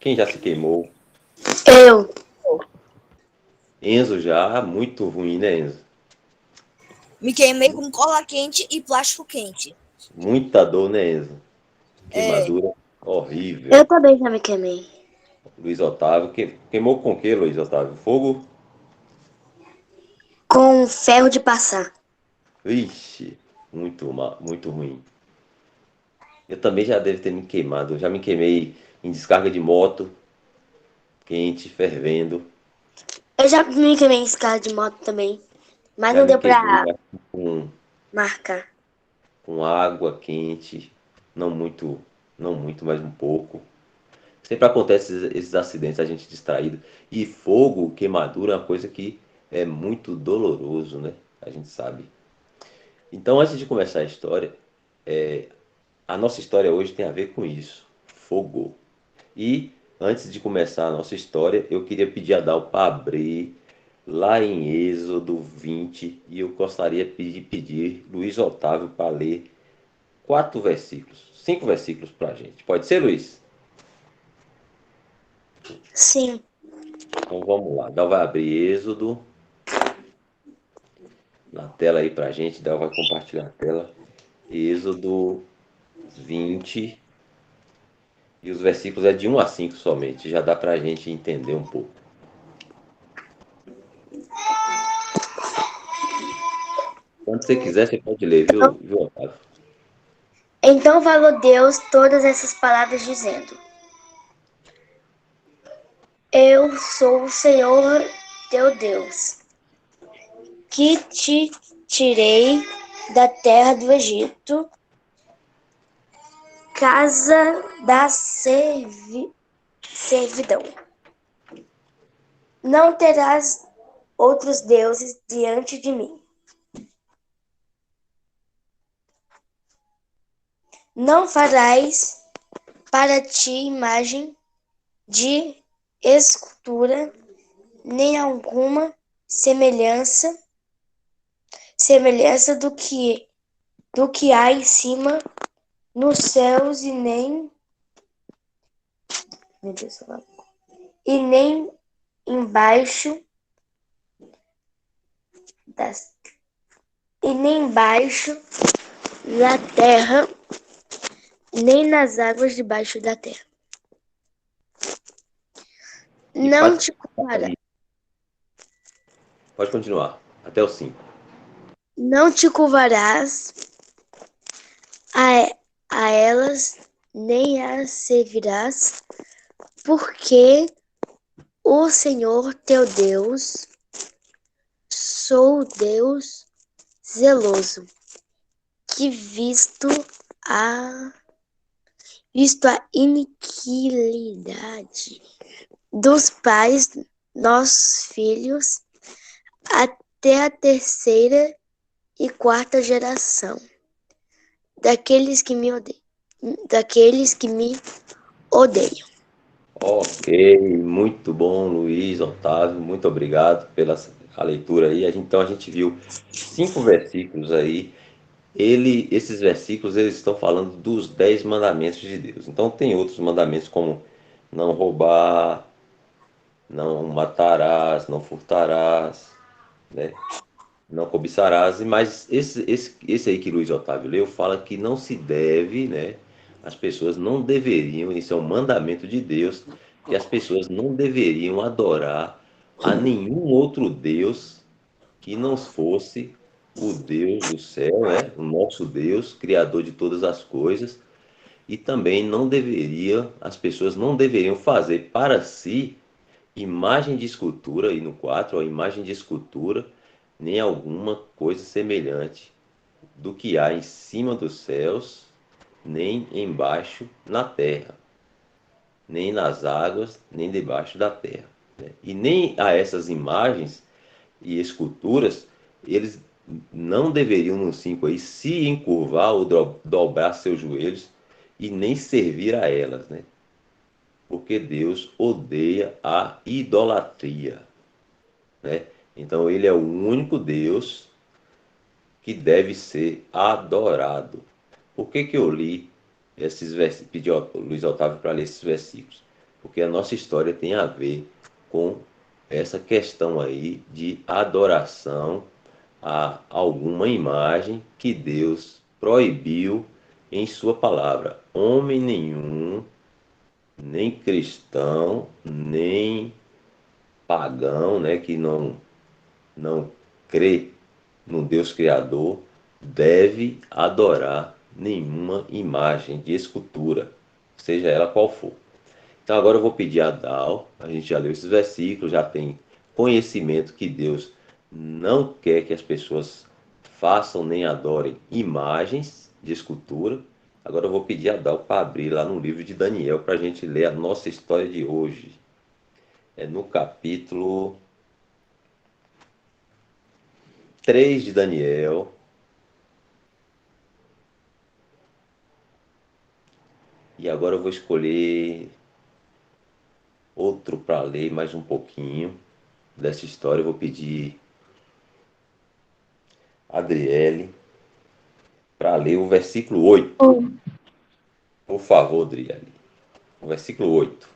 Quem já se queimou? Eu. Enzo já, muito ruim, né, Enzo? Me queimei com cola quente e plástico quente. Muita dor, né, Enzo? É, Queimadura horrível. Eu também já me queimei. Luiz Otávio, queimou com o que, Luiz Otávio? Fogo? Com ferro de passar. Vixe, muito ruim. Eu também já devo ter me queimado. Eu já me queimei em descarga de moto, quente, fervendo. Eu já me queimei em escala de moto também. Mas Já não me deu queimei pra com, marcar. com água quente. Não muito, não muito, mas um pouco. Sempre acontece esses acidentes, a gente distraído. E fogo, queimadura é uma coisa que é muito doloroso, né? A gente sabe. Então, antes de começar a história, a nossa história hoje tem a ver com isso, fogo. E antes de começar a nossa história, eu queria pedir a Dal para abrir lá em Êxodo 20 e eu gostaria de pedir Luiz Otávio para ler 5 versículos para a gente. Pode ser, Luiz? Sim. Então vamos lá. Dal vai abrir Êxodo na tela aí para a gente. Dal vai compartilhar a tela. Êxodo 20 e os versículos é de 1 a 5 somente. Já dá para a gente entender um pouco. Quando você quiser, você pode ler, viu, Otávio? Então falou Deus todas essas palavras dizendo: Eu sou o Senhor teu Deus, que te tirei da terra do Egito, casa da servidão. Não terás outros deuses diante de mim. Não farás para ti imagem de escultura, nem alguma semelhança do que há em cima nos céus e nem embaixo na terra, nem nas águas debaixo da terra. Não te curvarás. Pode continuar. Até o 5. Não te curvarás a elas, nem as servirás, porque o Senhor teu Deus, sou Deus zeloso, que a iniquidade dos pais, nossos filhos, até a terceira e quarta geração daqueles que me odeiam. Ok, muito bom, Luiz Otávio. Muito obrigado pela a leitura aí. Então a gente viu 5 versículos aí. Esses versículos eles estão falando dos 10 mandamentos de Deus. Então tem outros mandamentos como não roubar, não matarás, não furtarás, né? Não cobiçarás, mas esse aí que Luiz Otávio leu fala que não se deve, né? As pessoas não deveriam, isso é um mandamento de Deus, que as pessoas não deveriam adorar a nenhum outro Deus que não fosse o Deus do céu, né? O nosso Deus, Criador de todas as coisas, e também as pessoas não deveriam fazer para si imagem de escultura, e no 4, a imagem de escultura, nem alguma coisa semelhante do que há em cima dos céus, nem embaixo na terra, nem nas águas, nem debaixo da terra. Né? E nem a essas imagens e esculturas, eles não deveriam, no 5 aí, se encurvar ou dobrar seus joelhos e nem servir a elas, né? Porque Deus odeia a idolatria, né? Então ele é o único Deus que deve ser adorado. Por que eu li esses versículos, pedi ao Luiz Otávio para ler esses versículos? porque a nossa história tem a ver com essa questão aí de adoração a alguma imagem que Deus proibiu em sua palavra. Homem nenhum, nem cristão, nem pagão, né, que não crê no Deus Criador, deve adorar nenhuma imagem de escultura, seja ela qual for. Então agora eu vou pedir a Dal, a gente já leu esses versículos, já tem conhecimento que Deus não quer que as pessoas façam nem adorem imagens de escultura. Agora eu vou pedir a Dal para abrir lá no livro de Daniel para a gente ler a nossa história de hoje. É no capítulo 3 de Daniel. E agora eu vou escolher outro para ler mais um pouquinho dessa história. Eu vou pedir a Adriele para ler o versículo 8. Por favor, Adriele. O versículo 8.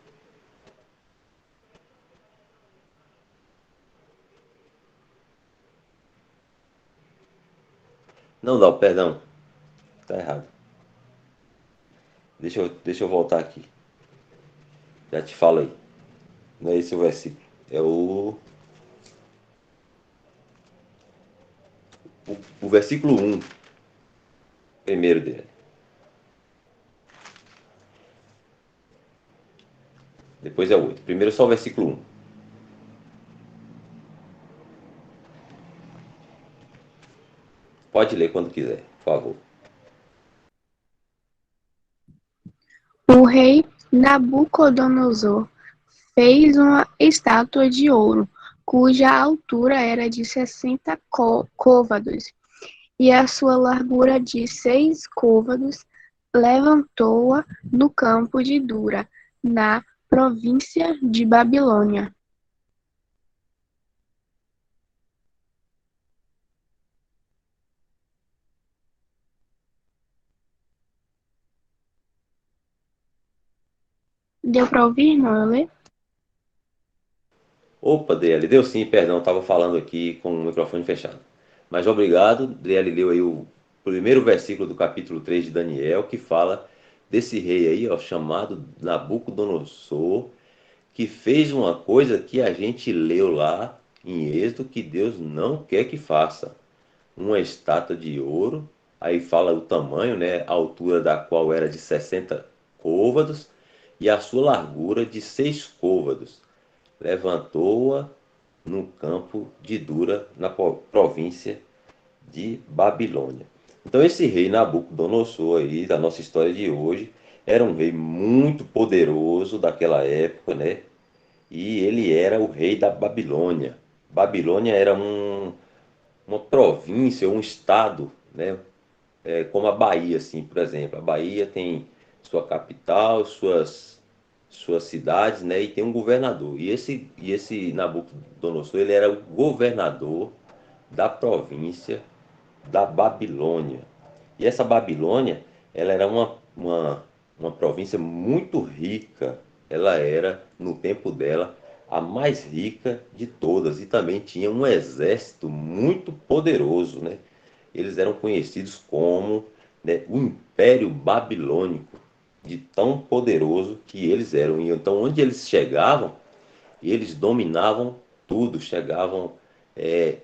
Não dá, perdão. Tá errado. Deixa eu voltar aqui. Já te falo aí. Não é esse o versículo. É o versículo 1. Primeiro dele. Depois é o 8. Primeiro só o versículo 1. Pode ler quando quiser, por favor. O rei Nabucodonosor fez uma estátua de ouro, cuja altura era de 60 côvados e a sua largura de 6 côvados. Levantou-a no campo de Dura, na província de Babilônia. Deu para ouvir, não, eu ler? Opa, DL, deu sim, perdão, estava falando aqui com o microfone fechado. Mas obrigado, DL leu aí o primeiro versículo do capítulo 3 de Daniel, que fala desse rei aí, ó, chamado Nabucodonosor, que fez uma coisa que a gente leu lá em Êxodo, que Deus não quer que faça. Uma estátua de ouro, aí fala o tamanho, né, a altura da qual era de 60 côvados, e a sua largura de 6 côvados. Levantou-a no campo de Dura, na província de Babilônia. Então esse rei Nabucodonosor aí, da nossa história de hoje, era um rei muito poderoso daquela época, né? E ele era o rei da Babilônia. Babilônia era uma província, um estado, né? Como a Bahia, assim, por exemplo. A Bahia tem sua capital, suas cidades, né? E tem um governador. E esse Nabucodonosor, ele era o governador da província da Babilônia. E essa Babilônia, ela era uma província muito rica. Ela era, no tempo dela, a mais rica de todas. E também tinha um exército muito poderoso, né? Eles eram conhecidos como, né, o Império Babilônico, de tão poderoso que eles eram. E então, onde eles chegavam, eles dominavam tudo, chegavam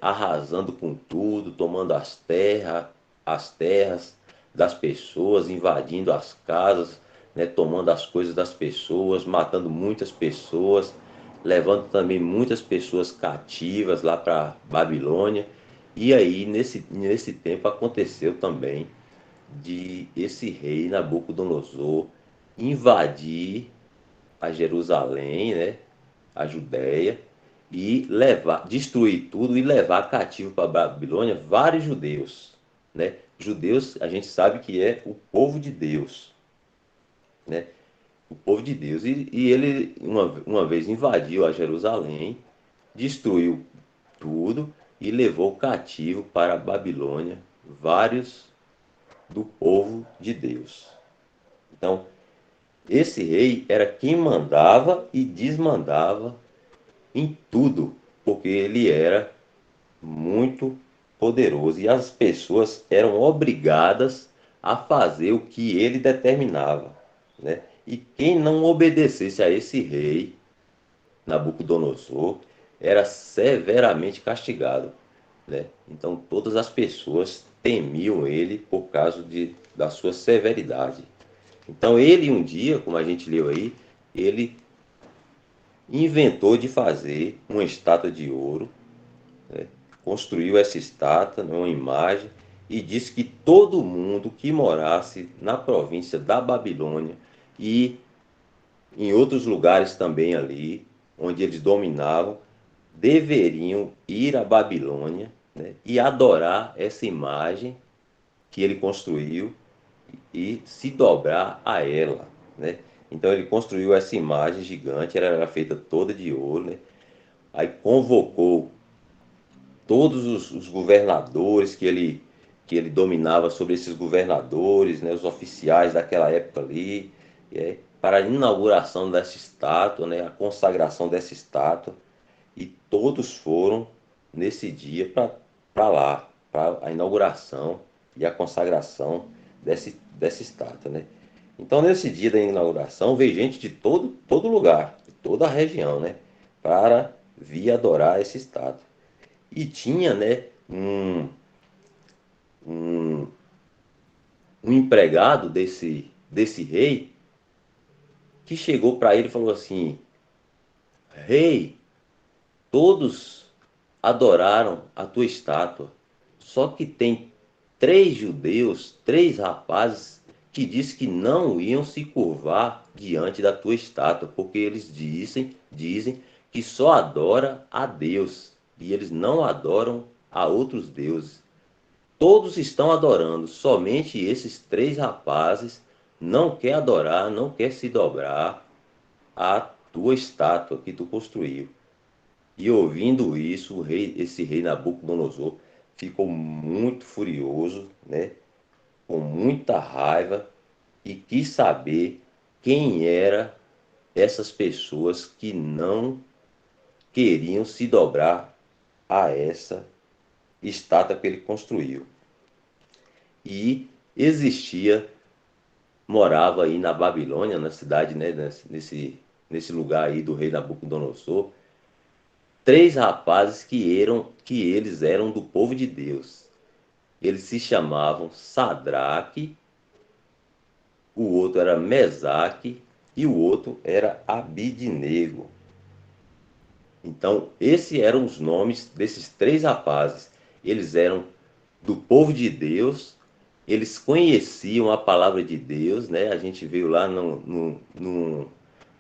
arrasando com tudo, tomando as terras das pessoas, invadindo as casas, né, tomando as coisas das pessoas, matando muitas pessoas, levando também muitas pessoas cativas lá para Babilônia. E aí, nesse tempo, aconteceu também de esse rei Nabucodonosor invadir a Jerusalém, né, a Judéia, e levar, destruir tudo e levar cativo para a Babilônia vários judeus, né? Judeus, a gente sabe que é o povo de Deus, né? O povo de Deus. E ele, uma vez, invadiu a Jerusalém, destruiu tudo e levou cativo para a Babilônia vários do povo de Deus. Então, esse rei era quem mandava e desmandava em tudo, porque ele era muito poderoso e as pessoas eram obrigadas a fazer o que ele determinava, né? E quem não obedecesse a esse rei, Nabucodonosor, era severamente castigado, né? Então todas as pessoas temiam ele por causa da sua severidade. Então ele um dia, como a gente leu aí, ele inventou de fazer uma estátua de ouro, né? Construiu essa estátua, né, uma imagem, e disse que todo mundo que morasse na província da Babilônia e em outros lugares também ali, onde eles dominavam, deveriam ir à Babilônia, né, e adorar essa imagem que ele construiu e se dobrar a ela, né? Então ele construiu essa imagem gigante, ela era feita toda de ouro, né? Aí convocou todos os governadores que ele dominava sobre esses governadores, né, os oficiais daquela época ali, para a inauguração dessa estátua, né, a consagração dessa estátua, e todos foram nesse dia para lá, para a inauguração e a consagração dessa estátua, né? Então, nesse dia da inauguração, veio gente de todo lugar, de toda a região, né, para vir adorar essa estátua. E tinha, né, um, um empregado desse rei que chegou para ele e falou assim: Rei, todos adoraram a tua estátua, só que tem 3 judeus, 3 rapazes, que dizem que não iam se curvar diante da tua estátua, porque eles dizem que só adora a Deus e eles não adoram a outros deuses. Todos estão adorando, somente esses 3 rapazes não quer adorar, não quer se dobrar à tua estátua que tu construiu. E ouvindo isso, esse rei Nabucodonosor ficou muito furioso, né? Com muita raiva e quis saber quem eram essas pessoas que não queriam se dobrar a essa estátua que ele construiu. E existia, morava aí na Babilônia, na cidade, né, nesse lugar aí do rei Nabucodonosor, 3 rapazes que eles eram do povo de Deus. Eles se chamavam Sadraque, o outro era Mesaque e o outro era Abidnego. Então, esses eram os nomes desses 3 rapazes. Eles eram do povo de Deus, eles conheciam a palavra de Deus, né? A gente viu lá no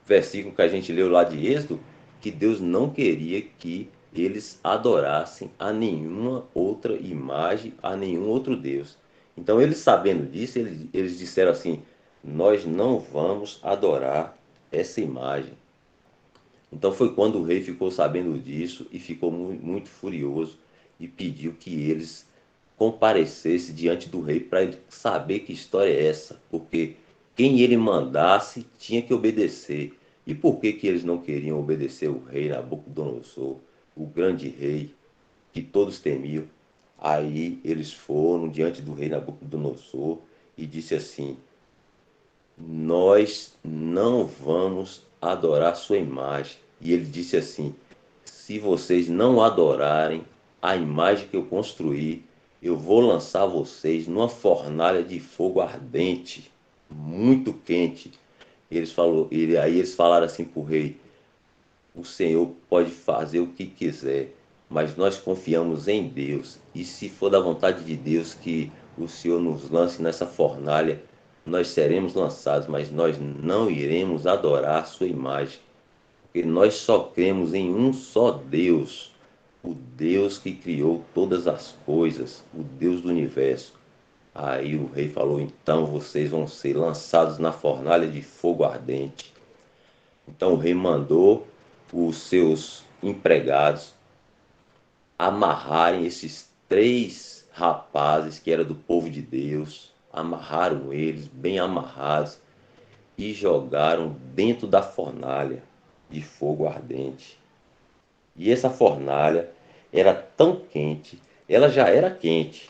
versículo que a gente leu lá de Êxodo, que Deus não queria que eles adorassem a nenhuma outra imagem, a nenhum outro Deus. Então, eles sabendo disso, eles disseram assim: nós não vamos adorar essa imagem. Então foi quando o rei ficou sabendo disso e ficou muito furioso e pediu que eles comparecessem diante do rei para ele saber que história é essa, porque quem ele mandasse tinha que obedecer. E por que que eles não queriam obedecer o rei Nabucodonosor, o grande rei que todos temiam? Aí eles foram diante do rei Nabucodonosor e disse assim: nós não vamos adorar sua imagem. E ele disse assim: se vocês não adorarem a imagem que eu construí, eu vou lançar vocês numa fornalha de fogo ardente, muito quente. Aí eles falaram assim para o rei: o Senhor pode fazer o que quiser, mas nós confiamos em Deus. E se for da vontade de Deus que o Senhor nos lance nessa fornalha, nós seremos lançados, mas nós não iremos adorar a sua imagem, porque nós só cremos em um só Deus, o Deus que criou todas as coisas, o Deus do universo. Aí o rei falou: então vocês vão ser lançados na fornalha de fogo ardente. Então o rei mandou os seus empregados amarrarem esses 3 rapazes que eram do povo de Deus, amarraram eles bem amarrados e jogaram dentro da fornalha de fogo ardente. E essa fornalha era tão quente, ela já era quente,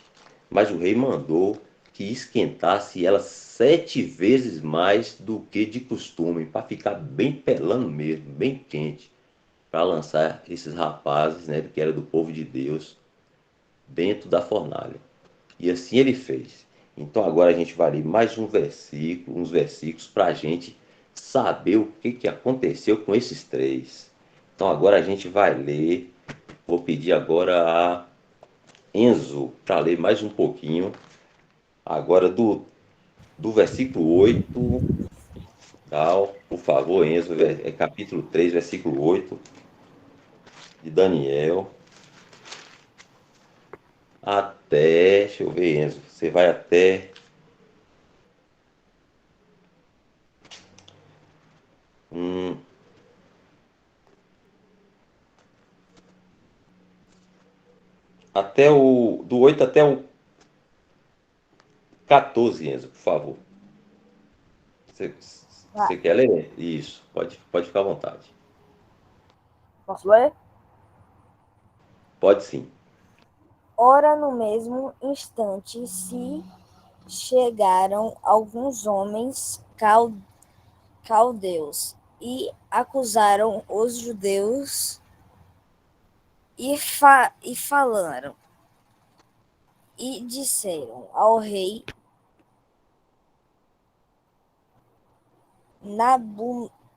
mas o rei mandou que esquentasse ela 7 vezes mais do que de costume, para ficar bem pelando mesmo, bem quente, para lançar esses rapazes, né, que era do povo de Deus, dentro da fornalha. E assim ele fez. Então agora a gente vai ler mais um versículo, uns versículos para a gente saber o que aconteceu com esses três. Então agora a gente vai ler. Vou pedir agora a Enzo para ler mais um pouquinho. Agora do versículo 8, tal, por favor, Enzo, é capítulo 3, versículo 8 de Daniel. Até, deixa eu ver, Enzo, você vai até hum, até do 8 até o 14, Enzo, por favor. Você quer ler? Isso, pode ficar à vontade. Posso ler? Pode sim. Ora, no mesmo instante se chegaram alguns homens caldeus e acusaram os judeus e falaram e disseram ao rei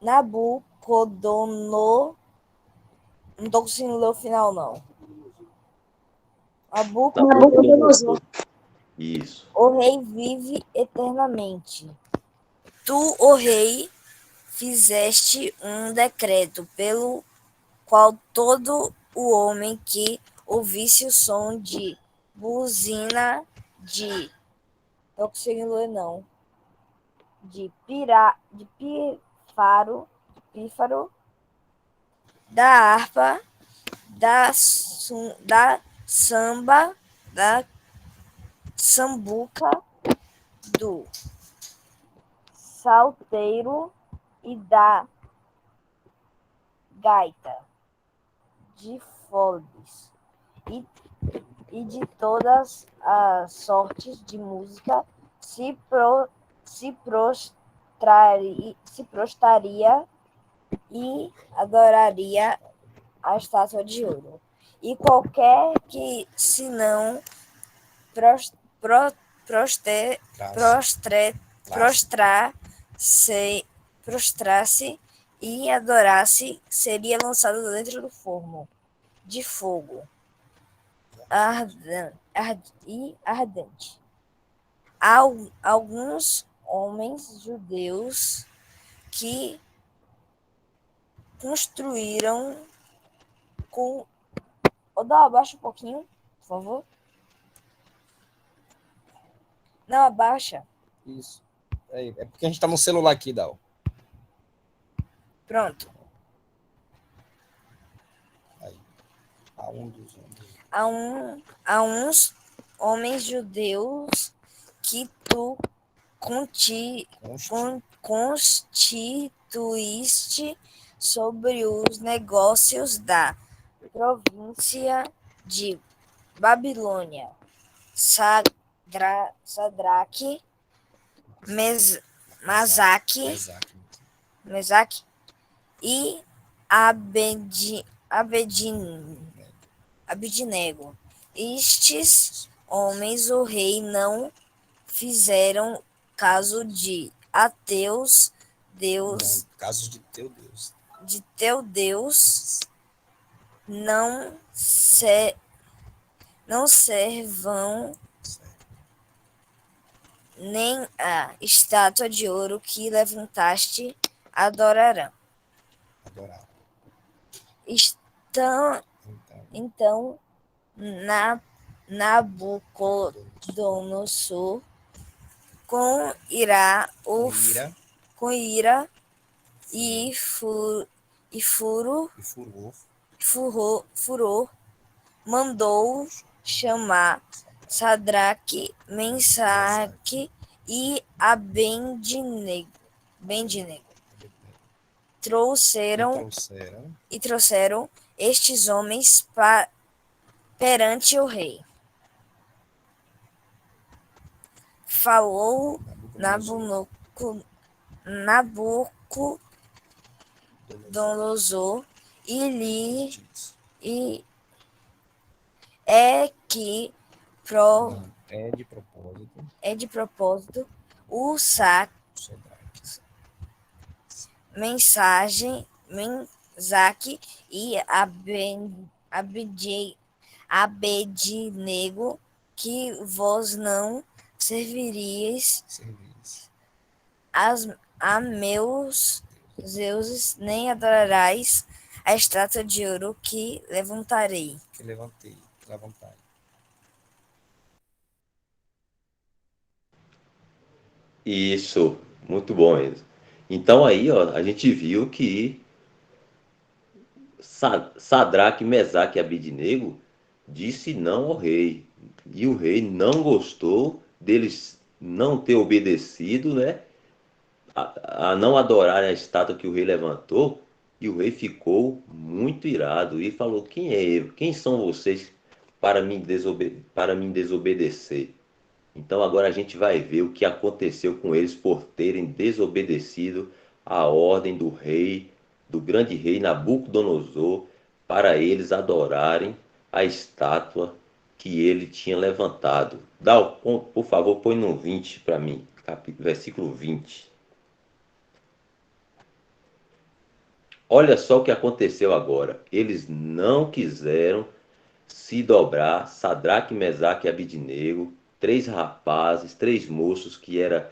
Nabucodonosor. Não estou conseguindo ler o final, não. Nabucodonosor. Isso. O rei vive eternamente. Tu, o rei, fizeste um decreto pelo qual todo o homem que ouvisse o som de buzina não consigo ler não, de pífaro, da harpa, da samba, da sambuca, do salteiro e da gaita, de foles e de todas as sortes de música se prostraria e adoraria a estátua de ouro. E qualquer que se não prostrasse e adorasse, seria lançado dentro do forno de fogo ardente. Alguns homens judeus que construíram com... Dá abaixa um pouquinho, por favor. Não, abaixa. Isso. É porque a gente tá no celular aqui, Dal. Pronto. Aí. A um dos homens. Há uns homens judeus que tu constituíste sobre os negócios da província de Babilônia, Sadraque, Mesaque e Abednego. Estes homens o rei não fizeram caso de ateus Deus, não, caso de teu Deus. De teu Deus, não servão nem a estátua de ouro que levantaste adorarão. Então Nabucodonosor, com ira e furor, mandou chamar Sadraque, Mesaque e Abednego Abednego. E Trouxeram trouxeram estes homens perante o rei. Falou Nabucodonosor e lhe disse. e é que Não, é de propósito o Sadraque, Sadraque, Mesaque e Abednego, que vos não serviríeis serviço, a meus deuses, nem adorarais a estátua de ouro que levantarei. que levantai. Isso, muito bom isso. Então aí, ó, a gente viu que Sadraque, Mesaque e Abednego disse não ao rei. E o rei não gostou deles não ter obedecido, né? A não adorar a estátua que o rei levantou. E o rei ficou muito irado e falou: Quem é eu? Quem são vocês para me desobedecer? Então agora a gente vai ver o que aconteceu com eles por terem desobedecido a ordem do rei, do grande rei Nabucodonosor, para eles adorarem a estátua que ele tinha levantado. Por favor, põe no 20 para mim, versículo 20. Olha só o que aconteceu agora. Eles não quiseram se dobrar, Sadraque, Mesaque e Abidnego, três rapazes, três moços que eram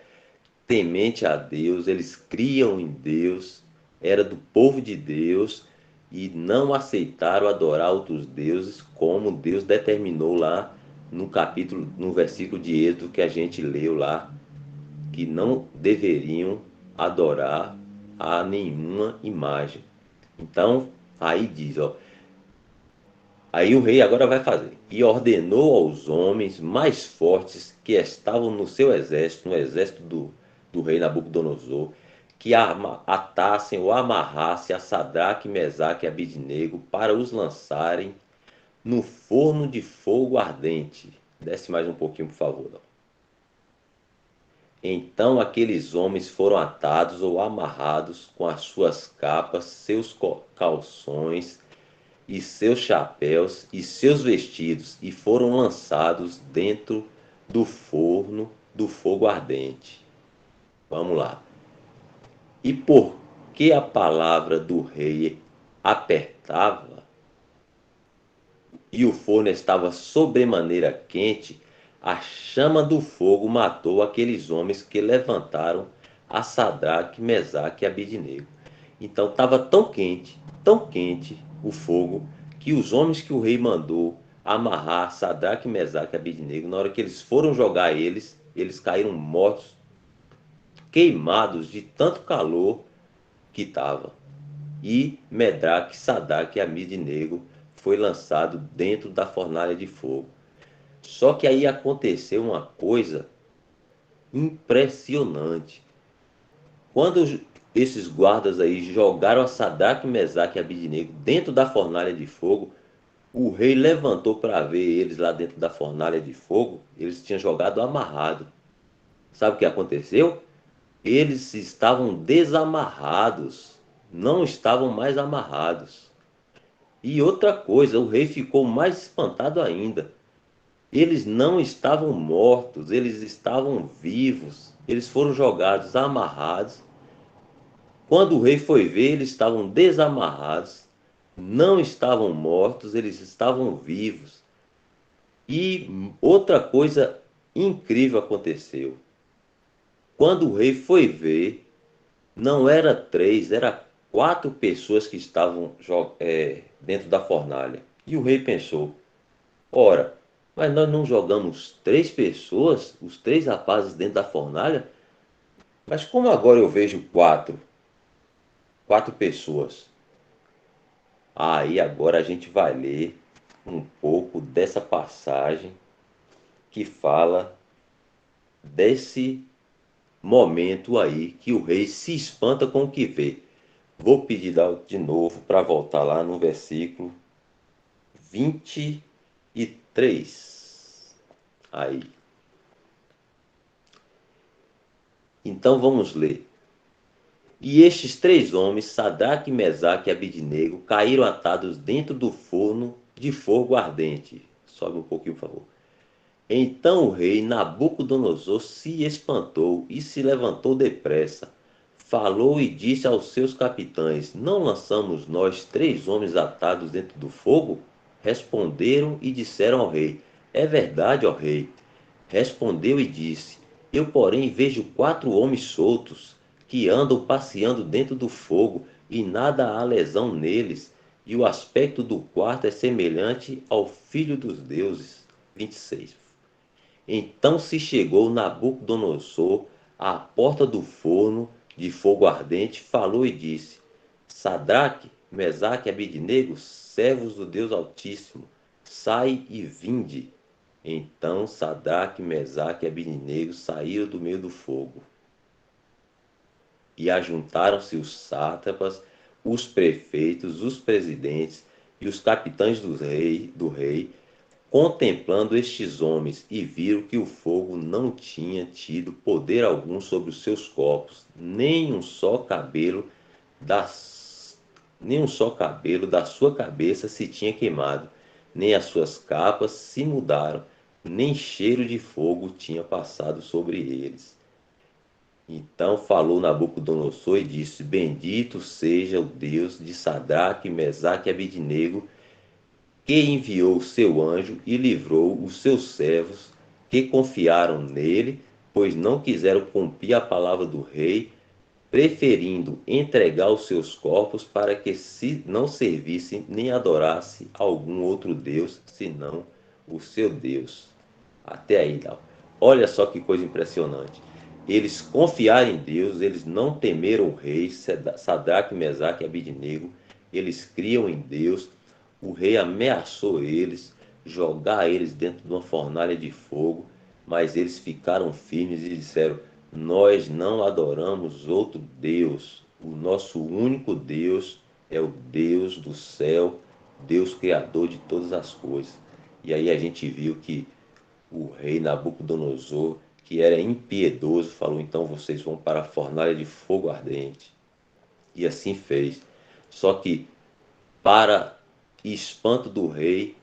temente a Deus, eles criam em Deus, era do povo de Deus e não aceitaram adorar outros deuses, como Deus determinou lá no versículo de Êxodo que a gente leu lá, que não deveriam adorar a nenhuma imagem. Então, aí diz, ó, aí o rei agora vai fazer. E ordenou aos homens mais fortes que estavam no seu exército, no exército do rei Nabucodonosor, que atassem ou amarrassem a Sadraque, Mesaque e Abidnego para os lançarem no forno de fogo ardente. Desce mais um pouquinho, por favor. Então aqueles homens foram atados ou amarrados com as suas capas, seus calções, e seus chapéus e seus vestidos, e foram lançados dentro do forno do fogo ardente. Vamos lá. E porque a palavra do rei apertava e o forno estava sobremaneira quente, a chama do fogo matou aqueles homens que levantaram a Sadraque, Mesaque e Abidnego. Então estava tão quente o fogo, que os homens que o rei mandou amarrar Sadraque, Mesaque e Abidnego, na hora que eles foram jogar eles caíram mortos, queimados de tanto calor que estava. E Medraque, Sadraque e Abidnego foi lançado dentro da fornalha de fogo. Só que aí aconteceu uma coisa impressionante. Quando esses guardas aí jogaram a Sadraque, Mesaque e Abidnego dentro da fornalha de fogo, o rei levantou para ver eles lá dentro da fornalha de fogo. Eles tinham jogado amarrado. Sabe o que aconteceu? Eles estavam desamarrados, não estavam mais amarrados. E outra coisa, o rei ficou mais espantado ainda. Eles não estavam mortos, eles estavam vivos. Eles foram jogados amarrados. Quando o rei foi ver, eles estavam desamarrados, não estavam mortos, eles estavam vivos. E outra coisa incrível aconteceu. Quando o rei foi ver, não era três, era quatro pessoas que estavam dentro da fornalha. E o rei pensou: ora, mas nós não jogamos três pessoas, os três rapazes dentro da fornalha? Mas como agora eu vejo quatro pessoas? Aí agora a gente vai ler um pouco dessa passagem que fala desse momento aí que o rei se espanta com o que vê. Vou pedir de novo para voltar lá no versículo 23. Aí. Então vamos ler. E estes 3 homens, Sadraque, Mesaque e Abidnego, caíram atados dentro do forno de fogo ardente. Sobe um pouquinho, por favor. Então o rei Nabucodonosor se espantou e se levantou depressa. Falou e disse aos seus capitães: Não lançamos nós 3 homens atados dentro do fogo? Responderam e disseram ao rei: É verdade, ó rei. Respondeu e disse: Eu, porém, vejo 4 homens soltos que andam passeando dentro do fogo e nada há lesão neles, e o aspecto do quarto é semelhante ao filho dos deuses. 26. Então se chegou Nabucodonosor à porta do forno de fogo ardente, falou e disse: Sadraque, Mesaque e Abidnego, servos do Deus Altíssimo, sai e vinde. Então Sadraque, Mesaque e Abidnego saíram do meio do fogo. E ajuntaram-se os sátrapas, os prefeitos, os presidentes e os capitães do rei, contemplando estes homens, e viram que o fogo não tinha tido poder algum sobre os seus corpos, nem um só cabelo da sua cabeça se tinha queimado, nem as suas capas se mudaram, nem cheiro de fogo tinha passado sobre eles. Então falou Nabucodonosor e disse: Bendito seja o Deus de Sadraque, Mesaque e Abidnego, que enviou o seu anjo e livrou os seus servos que confiaram nele, pois não quiseram cumprir a palavra do rei, preferindo entregar os seus corpos para que não servissem nem adorassem algum outro Deus, senão o seu Deus. Até aí, Dal. Olha só que coisa impressionante. Eles confiaram em Deus, eles não temeram o rei, Sadraque, Mesaque e Abidnego, eles criam em Deus. O rei ameaçou eles, jogar eles dentro de uma fornalha de fogo, mas eles ficaram firmes e disseram: Nós não adoramos outro Deus, o nosso único Deus é o Deus do céu, Deus criador de todas as coisas. E aí a gente viu que o rei Nabucodonosor, que era impiedoso, falou: Então vocês vão para a fornalha de fogo ardente. E assim fez. Só que, para espanto do rei,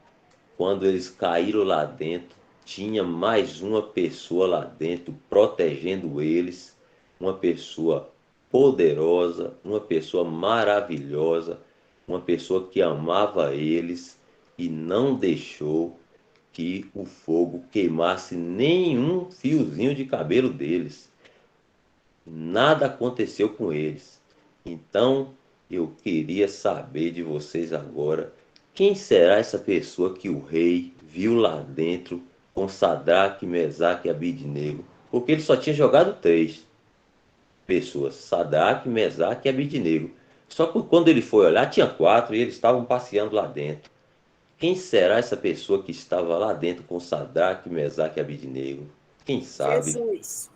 quando eles caíram lá dentro, tinha mais uma pessoa lá dentro protegendo eles, uma pessoa poderosa, uma pessoa maravilhosa, uma pessoa que amava eles e não deixou que o fogo queimasse nenhum fiozinho de cabelo deles. Nada aconteceu com eles. Então, eu queria saber de vocês agora: quem será essa pessoa que o rei viu lá dentro com Sadraque, Mesaque e Abidnego? Porque ele só tinha jogado 3 pessoas: Sadraque, Mesaque e Abidnego. Só que quando ele foi olhar, tinha 4 e eles estavam passeando lá dentro. Quem será essa pessoa que estava lá dentro com Sadraque, Mesaque e Abidnego? Quem sabe? Jesus.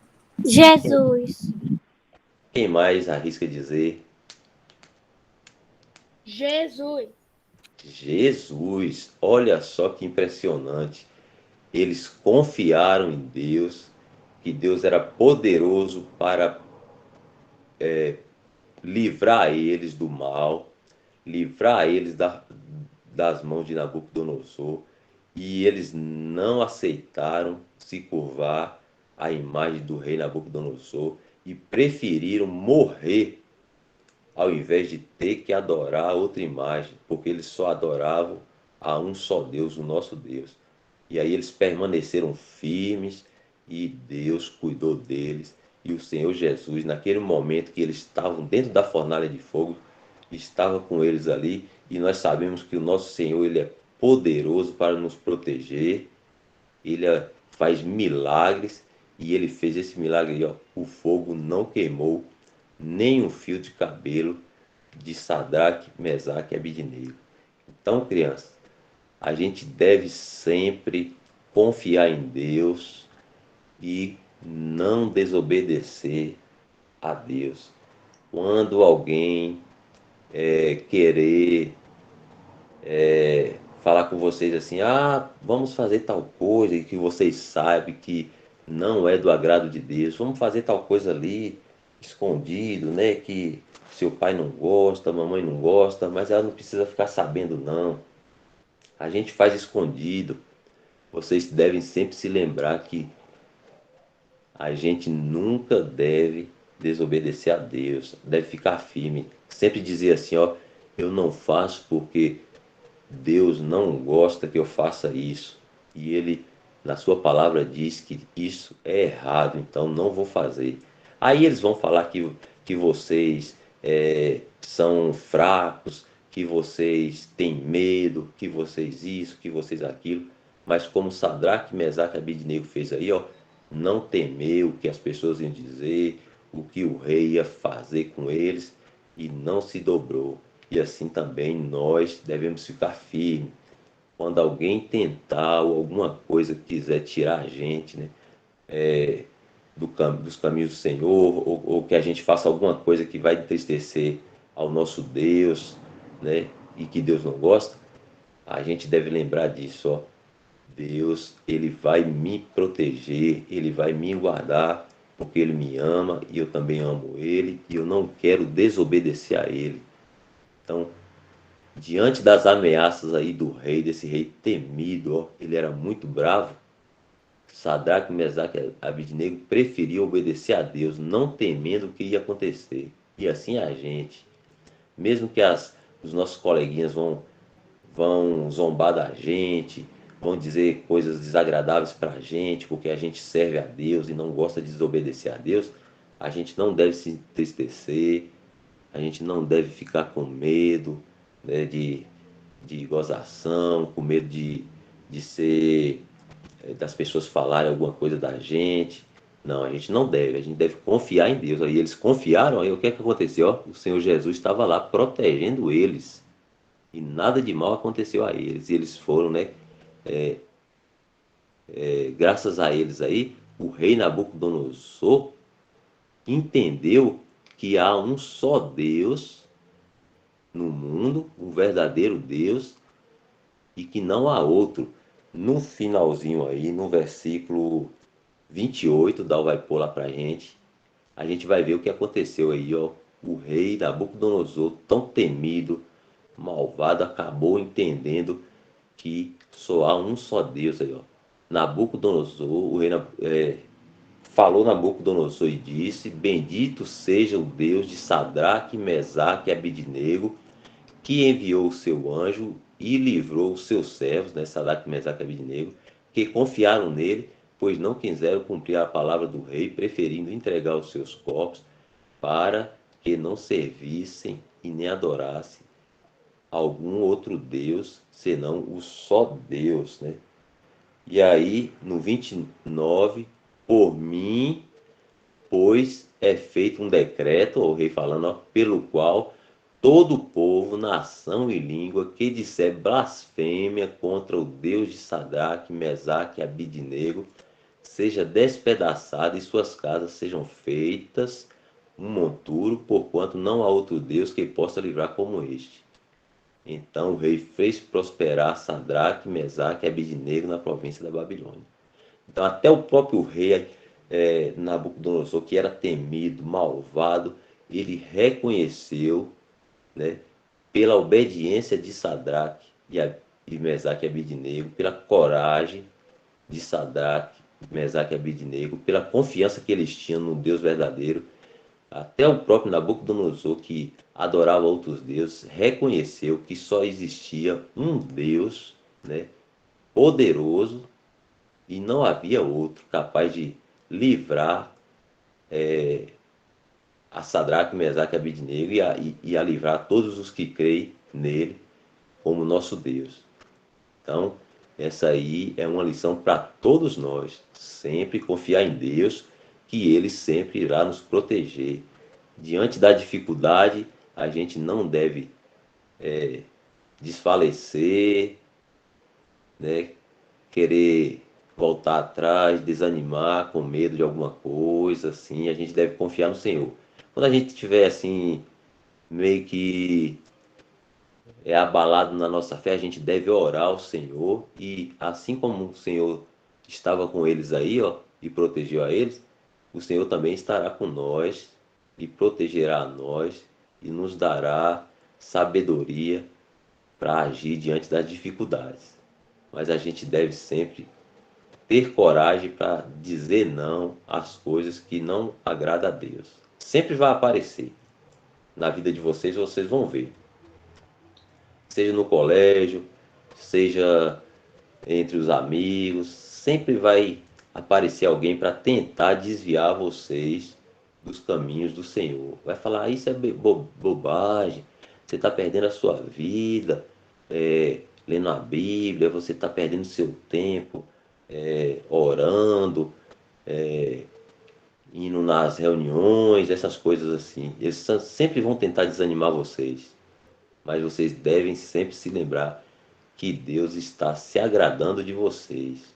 Jesus. Quem mais arrisca dizer? Jesus. Jesus, olha só que impressionante. Eles confiaram em Deus, que Deus era poderoso para livrar eles do mal, livrar eles das mãos de Nabucodonosor, e eles não aceitaram se curvar à imagem do rei Nabucodonosor e preferiram morrer ao invés de ter que adorar outra imagem, porque eles só adoravam a um só Deus, o nosso Deus. E aí eles permaneceram firmes e Deus cuidou deles. E o Senhor Jesus, naquele momento que eles estavam dentro da fornalha de fogo, estava com eles ali. E nós sabemos que o nosso Senhor, ele é poderoso para nos proteger. Ele faz milagres e ele fez esse milagre aí, ó. O fogo não queimou nem um fio de cabelo de Sadraque, Mesaque e Abidnego. Então, crianças, a gente deve sempre confiar em Deus e não desobedecer a Deus. Quando alguém querer falar com vocês assim, vamos fazer tal coisa, e que vocês sabem que não é do agrado de Deus, vamos fazer tal coisa ali, escondido, né? Que seu pai não gosta, a mamãe não gosta, mas ela não precisa ficar sabendo, não. A gente faz escondido. Vocês devem sempre se lembrar que a gente nunca deve desobedecer a Deus, deve ficar firme. Sempre dizer assim, ó, eu não faço porque Deus não gosta que eu faça isso. E Ele, na sua palavra, diz que isso é errado, então não vou fazer. Aí eles vão falar que vocês são fracos, que vocês têm medo, que vocês isso, que vocês aquilo. Mas como Sadraque, Mesaque e Abednego fez aí, ó, não temeu o que as pessoas iam dizer, o que o rei ia fazer com eles, e não se dobrou. E assim também nós devemos ficar firmes. Quando alguém tentar ou alguma coisa quiser tirar a gente, né, dos caminhos do Senhor, ou que a gente faça alguma coisa que vai entristecer ao nosso Deus, né, e que Deus não gosta, a gente deve lembrar disso, ó. Deus, Ele vai me proteger, Ele vai me guardar, porque Ele me ama e eu também amo Ele, e eu não quero desobedecer a Ele. Então, diante das ameaças aí do rei, desse rei temido, ó, ele era muito bravo. Sadraque, Mesaque e Abednego preferiam obedecer a Deus, não temendo o que ia acontecer. E assim a gente, mesmo que os nossos coleguinhas vão zombar da gente, vão dizer coisas desagradáveis para a gente, porque a gente serve a Deus e não gosta de desobedecer a Deus, a gente não deve se entristecer, a gente não deve ficar com medo, né, de gozação, com medo de ser, das pessoas falarem alguma coisa da gente. Não, a gente não deve, a gente deve confiar em Deus. Aí eles confiaram, aí o que é que aconteceu? Ó, o Senhor Jesus estava lá protegendo eles e nada de mal aconteceu a eles. E eles foram, né? Graças a eles aí, o rei Nabucodonosor entendeu que há um só Deus no mundo, um verdadeiro Deus, e que não há outro. No finalzinho aí, no versículo 28, Dal vai pôr lá pra gente, a gente vai ver o que aconteceu aí, ó. O rei Nabucodonosor, tão temido, malvado, acabou entendendo que só há um só Deus aí, ó. Nabucodonosor, o rei falou Nabucodonosor e disse: Bendito seja o Deus de Sadraque, Mesaque e Abidnego, que enviou o seu anjo e livrou os seus servos, né, Sadraque, Mesaque e Abidnego, que confiaram nele, pois não quiseram cumprir a palavra do rei, preferindo entregar os seus corpos para que não servissem e nem adorassem algum outro Deus, senão o só Deus, né? E aí, no 29, por mim, pois é feito um decreto, o rei falando, ó, pelo qual todo povo, nação e língua que disser blasfêmia contra o Deus de Sadraque, Mesaque e Abidnego seja despedaçado e suas casas sejam feitas um monturo, porquanto não há outro Deus que possa livrar como este. Então o rei fez prosperar Sadraque, Mesaque e Abidnego na província da Babilônia. Então até o próprio rei Nabucodonosor, que era temido, malvado, ele reconheceu, né, pela obediência de Sadraque e Mesaque e Abidnego, pela coragem de Sadraque, Mesaque e Abidnego, pela confiança que eles tinham no Deus verdadeiro. Até o próprio Nabucodonosor, que adorava outros deuses, reconheceu que só existia um Deus, né, poderoso, e não havia outro capaz de livrar a Sadraque, Mesaque e Abidnego e a livrar todos os que creem nele como nosso Deus. Então, essa aí é uma lição para todos nós. Sempre confiar em Deus, que Ele sempre irá nos proteger. Diante da dificuldade, a gente não deve desfalecer, né? Querer voltar atrás, desanimar, com medo de alguma coisa, assim, a gente deve confiar no Senhor. Quando a gente estiver assim, meio que abalado na nossa fé, a gente deve orar ao Senhor e assim como o Senhor estava com eles aí, ó, e protegeu a eles, o Senhor também estará com nós e protegerá a nós e nos dará sabedoria para agir diante das dificuldades. Mas a gente deve sempre ter coragem para dizer não às coisas que não agradam a Deus. Sempre vai aparecer na vida de vocês, vocês vão ver. Seja no colégio, seja entre os amigos, sempre vai aparecer alguém para tentar desviar vocês dos caminhos do Senhor. Vai falar, ah, isso é bobagem, você está perdendo a sua vida, lendo a Bíblia, você está perdendo seu tempo orando, indo nas reuniões, essas coisas assim. Eles sempre vão tentar desanimar vocês, mas vocês devem sempre se lembrar que Deus está se agradando de vocês,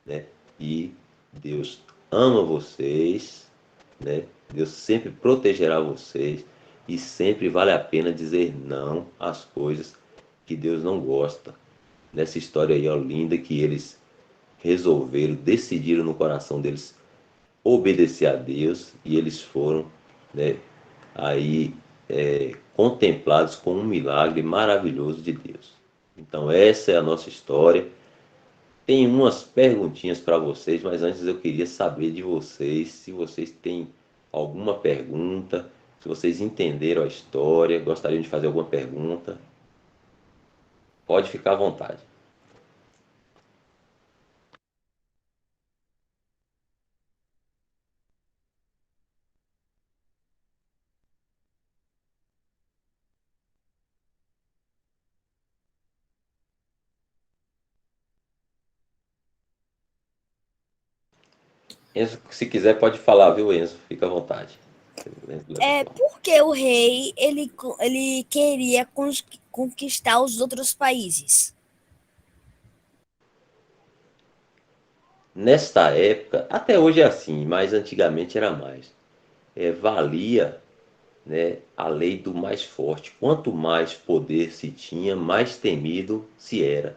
né? E Deus ama vocês, né? Deus sempre protegerá vocês e sempre vale a pena dizer não às coisas que Deus não gosta. Nessa história aí, ó, linda, que eles resolveram, decidiram no coração deles obedecer a Deus e eles foram, né, aí contemplados com um milagre maravilhoso de Deus. Então essa é a nossa história. Tem umas perguntinhas para vocês, mas antes eu queria saber de vocês se vocês têm alguma pergunta, se vocês entenderam a história, gostariam de fazer alguma pergunta. Pode ficar à vontade. Enzo, se quiser pode falar, viu, Enzo? Fica à vontade. Porque o rei ele queria conquistar os outros países. Nesta época, até hoje é assim, mas antigamente era mais. Valia, né, a lei do mais forte. Quanto mais poder se tinha, mais temido se era.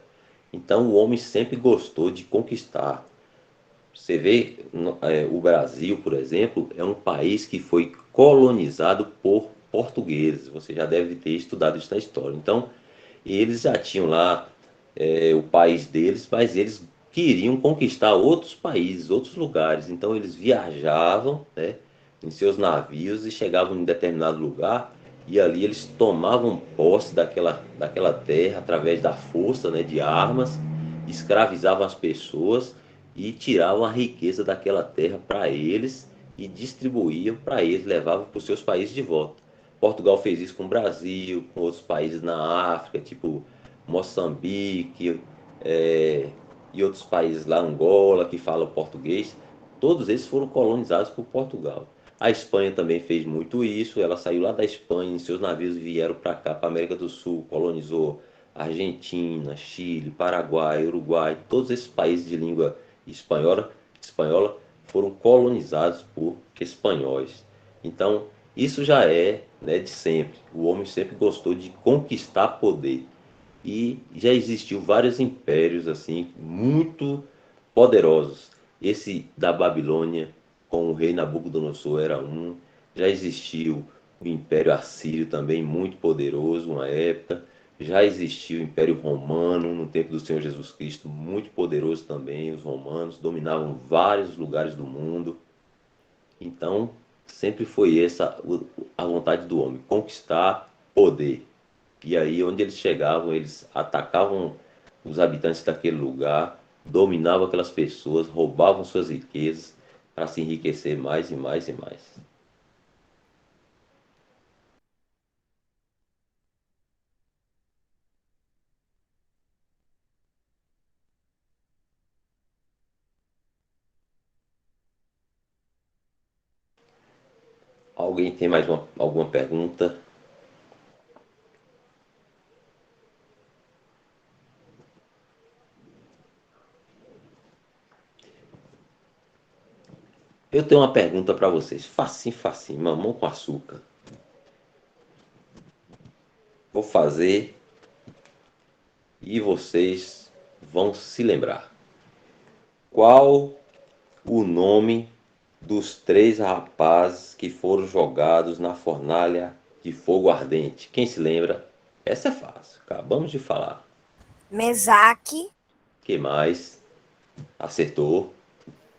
Então o homem sempre gostou de conquistar. Você vê, o Brasil, por exemplo, é um país que foi colonizado por portugueses. Você já deve ter estudado isso na história. Então, eles já tinham lá o país deles, mas eles queriam conquistar outros países, outros lugares. Então, eles viajavam, né, em seus navios e chegavam em determinado lugar e ali eles tomavam posse daquela terra através da força, né, de armas, escravizavam as pessoas e tiravam a riqueza daquela terra para eles e distribuíam para eles, levavam para os seus países de volta. Portugal fez isso com o Brasil, com outros países na África, tipo Moçambique, e outros países lá, Angola, que falam português. Todos eles foram colonizados por Portugal. A Espanha também fez muito isso. Ela saiu lá da Espanha, em seus navios vieram para cá, para a América do Sul, colonizou Argentina, Chile, Paraguai, Uruguai, todos esses países de língua espanhola foram colonizados por espanhóis. Então, isso já é, né, de sempre. O homem sempre gostou de conquistar poder. E já existiu vários impérios assim muito poderosos. Esse da Babilônia, com o rei Nabucodonosor, era um. Já existiu o Império Assírio também, muito poderoso, uma época. Já existiu o Império Romano, no tempo do Senhor Jesus Cristo, muito poderoso também. Os romanos dominavam vários lugares do mundo. Então, sempre foi essa a vontade do homem, conquistar poder. E aí, onde eles chegavam, eles atacavam os habitantes daquele lugar, dominavam aquelas pessoas, roubavam suas riquezas para se enriquecer mais e mais e mais. Alguém tem mais alguma pergunta? Eu tenho uma pergunta para vocês. Facinho, facinho. Mamão com açúcar. Vou fazer e vocês vão se lembrar. Qual o nome dos 3 rapazes que foram jogados na fornalha de fogo ardente? Quem se lembra? Essa é fácil. Acabamos de falar. Mesaque, Que mais? Acertou.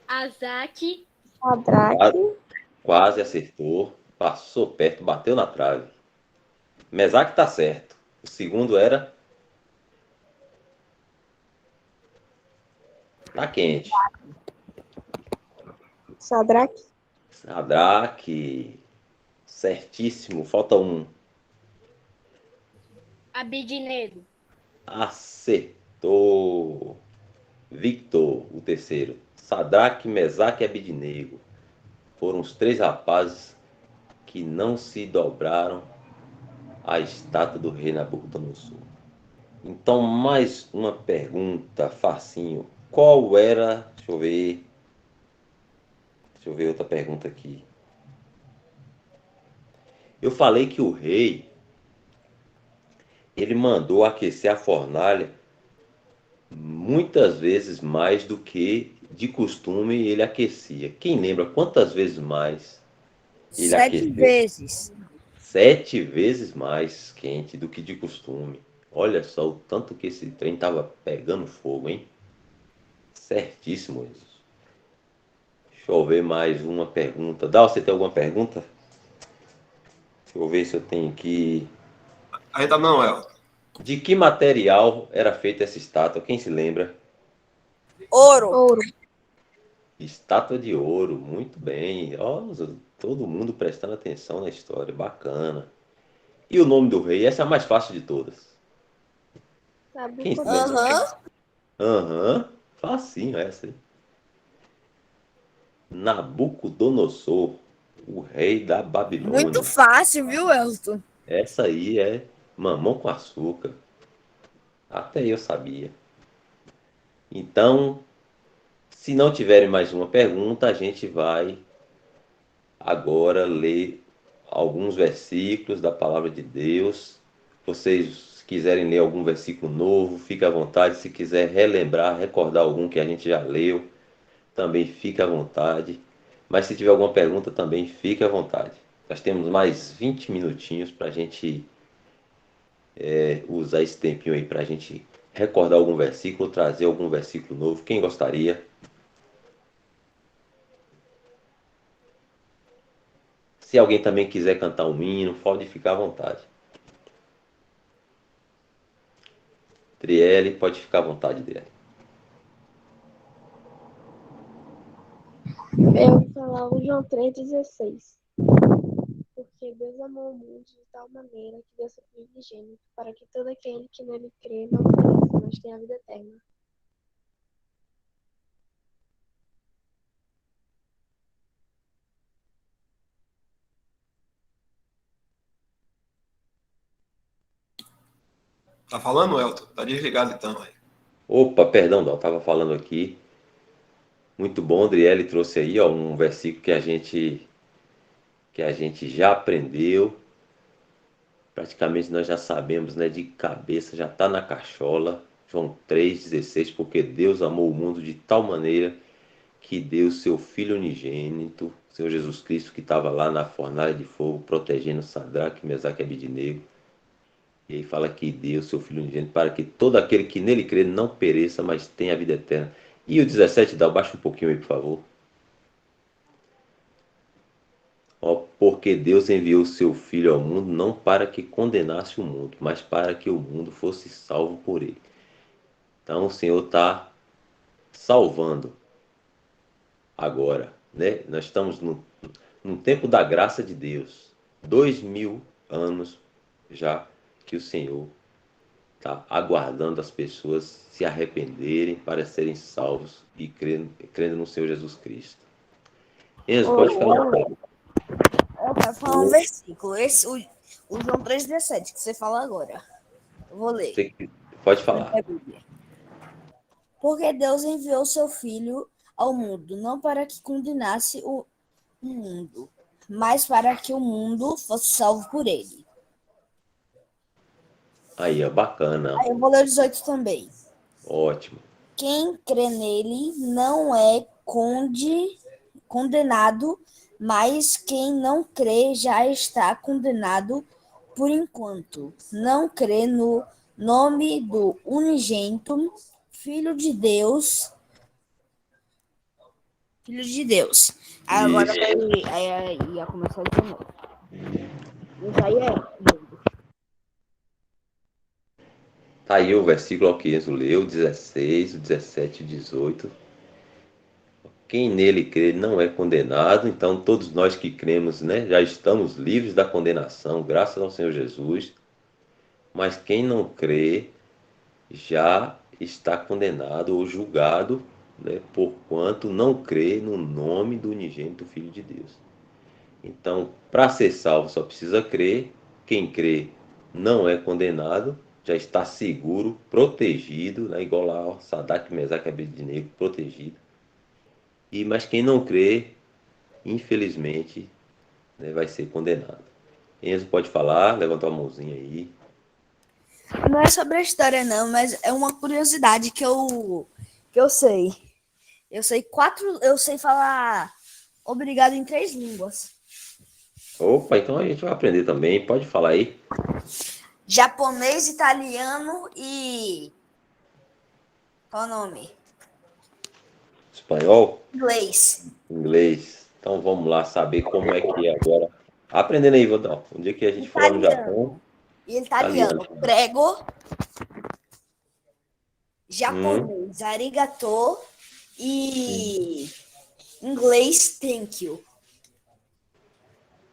Azak, Sadraque, Quase acertou. Passou perto, bateu na trave. Mesaque tá certo. O segundo era. Tá quente. Sadraque, Sadraque. Certíssimo. Falta um. Abidnego. Acertou. Victor, o terceiro. Sadraque, Mesaque e Abidnego. Foram os 3 rapazes que não se dobraram à estátua do rei Nabucodonosor. Então, mais uma pergunta, facinho. Qual era... Deixa eu ver outra pergunta aqui. Eu falei que o rei, ele mandou aquecer a fornalha muitas vezes mais do que de costume ele aquecia. Quem lembra quantas vezes mais ele 7 aqueceu? vezes. 7 vezes mais quente do que de costume. Olha só o tanto que esse trem estava pegando fogo, hein? Certíssimo isso. Deixa eu ver mais uma pergunta. Dal, você tem alguma pergunta? Deixa eu ver se eu tenho aqui. Ainda não, Elton. De que material era feita essa estátua? Quem se lembra? Ouro, ouro, Estátua de ouro. Muito bem. Ó, todo mundo prestando atenção na história. Bacana. E o nome do rei? Essa é a mais fácil de todas. Quem se lembra? Nabucodonosor, Aham. Facinho essa, hein? Nabucodonosor, o rei da Babilônia. muito fácil, viu, Elton? Essa aí é mamão com açúcar. Até eu sabia. Então, se não tiverem mais uma pergunta, a gente vai agora ler alguns versículos da palavra de Deus. Vocês quiserem ler algum versículo novo, fique à vontade. Se quiser relembrar, recordar algum que a gente já leu, também fique à vontade. Mas se tiver alguma pergunta, também fique à vontade. Nós temos mais 20 minutinhos para a gente usar esse tempinho aí para a gente recordar algum versículo, trazer algum versículo novo. Quem gostaria? Se alguém também quiser cantar um hino, pode ficar à vontade. Trielle, pode ficar à vontade dele. Eu vou falar o João 3,16. Porque Deus amou o mundo de tal maneira que deu seu Filho unigênito, para que todo aquele que nele crê não pereça, mas tenha a vida eterna. Tá falando, Elton? Tá desligado então, aí. Opa, perdão, não, estava falando aqui. Muito bom, Adriele trouxe aí ó, um versículo que a gente já aprendeu. Praticamente nós já sabemos, né, de cabeça, já está na cachola. João 3,16, porque Deus amou o mundo de tal maneira que deu seu Filho unigênito, o Senhor Jesus Cristo, que estava lá na fornalha de fogo, protegendo Sadraque, Mesaque e Abidnego. E aí fala que deu seu Filho unigênito para que todo aquele que nele crê não pereça, mas tenha a vida eterna. E o 17, dá, baixa um pouquinho aí, por favor. Ó, porque Deus enviou seu Filho ao mundo não para que condenasse o mundo, mas para que o mundo fosse salvo por ele. Então o Senhor está salvando agora, né? Nós estamos no tempo da graça de Deus. 2000 anos já que o Senhor está aguardando as pessoas se arrependerem para serem salvos e crendo no Senhor Jesus Cristo. Enzo, pode falar. Eu quero falar um versículo. Esse, o João 3,17, que você fala agora. Eu vou ler. Você pode falar. Porque Deus enviou seu Filho ao mundo, não para que condenasse o mundo, mas para que o mundo fosse salvo por ele. Aí, ó, bacana. Aí eu vou ler o 18 também. Ótimo. Quem crê nele não é condenado, mas quem não crê já está condenado por enquanto não crê no nome do unigênito Filho de Deus. Filho de Deus. Aí agora Isso. aí ia começar de novo. Isso aí é. Tá aí o versículo que Enzo leu, 16, o 17 e 18. Quem nele crê não é condenado, então todos nós que cremos, né, já estamos livres da condenação, graças ao Senhor Jesus. Mas quem não crê já está condenado ou julgado, né, porquanto não crê no nome do unigênito Filho de Deus. Então, para ser salvo, só precisa crer. Quem crê não é condenado, já está seguro, protegido, né? Igual lá, ó, Sadraque, Mesaque e Abednego, protegido. Mas quem não crê, infelizmente, né, vai ser condenado. Enzo pode falar, levanta a mãozinha aí. Não é sobre a história, não, mas é uma curiosidade que eu sei. Eu sei falar obrigado em 3 línguas. Opa, então a gente vai aprender também. Pode falar aí. Japonês, italiano e... Qual é o nome? Espanhol, Inglês. inglês. Então vamos lá saber como é que é agora. Aprendendo aí, Vodão. Um dia que a gente for lá no Japão, Italiano. Italiano. italiano. Prego. Hum. Japonês. Arigato. E... Inglês, thank you.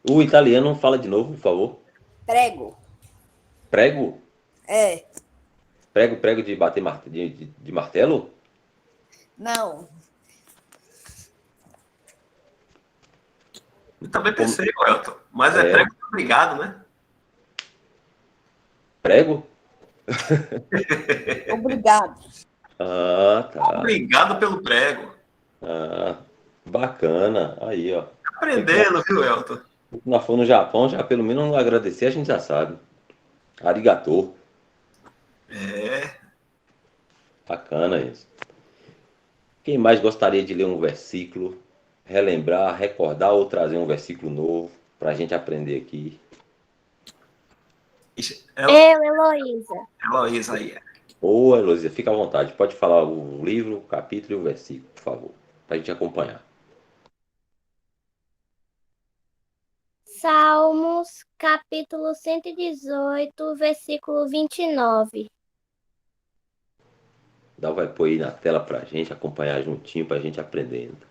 O italiano fala de novo, por favor. Prego. Prego? É. Prego de bater de martelo? Não. Eu também Como- pensei, Elton. Mas é É, prego de obrigado, né? prego? Obrigado. Ah, tá. Obrigado pelo prego. Ah, bacana. Aí, ó. Aprendendo, viu, Elton? Se nós for no Japão, já pelo menos agradecer, a gente já sabe. Arigatô. É. Bacana isso. Quem mais gostaria de ler um versículo, relembrar, recordar ou trazer um versículo novo para a gente aprender aqui? Ixi, Eu, Heloísa. Heloísa aí. Ô, Heloísa, fica à vontade. Pode falar o livro, o capítulo e o versículo, por favor, para a gente acompanhar. Salmos, capítulo 118, versículo 29. Dá, vai pôr aí na tela para a gente acompanhar juntinho, para a gente aprendendo.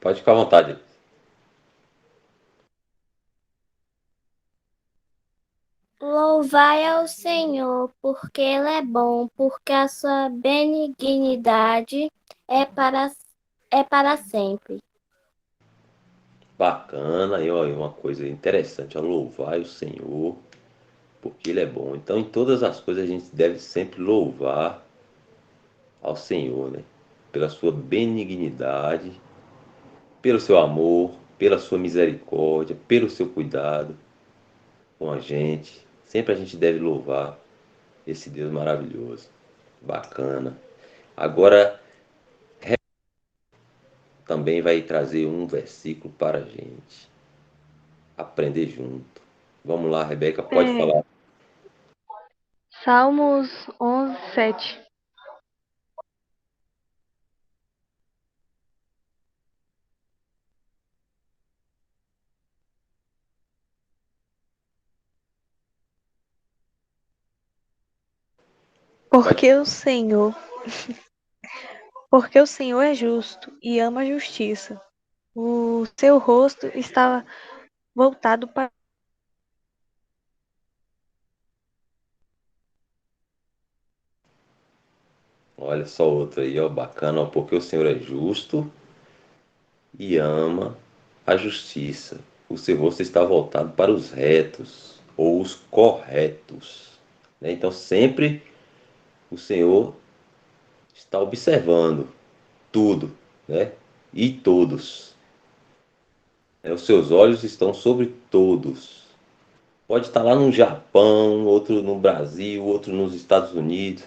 Pode ficar à vontade. Louvai ao Senhor, porque Ele é bom, porque a sua benignidade é para sempre. Bacana, aí, ó, uma coisa interessante, ó, louvar o Senhor, porque Ele é bom. Então, em todas as coisas, a gente deve sempre louvar ao Senhor, né? Pela sua benignidade, pelo seu amor, pela sua misericórdia, pelo seu cuidado com a gente. Sempre a gente deve louvar esse Deus maravilhoso. Bacana. Agora, também vai trazer um versículo para a gente aprender junto. Vamos lá, Rebeca, pode falar. Salmos 11, 7. Porque o Senhor, porque o Senhor é justo e ama a justiça. O seu rosto estava voltado para Olha só outro aí, ó, bacana, ó, porque o Senhor é justo e ama a justiça. O seu rosto está voltado para os retos ou os corretos, né? Então sempre o Senhor está observando tudo, né? E todos. Né? Os seus olhos estão sobre todos. Pode estar lá no Japão, outro no Brasil, outro nos Estados Unidos,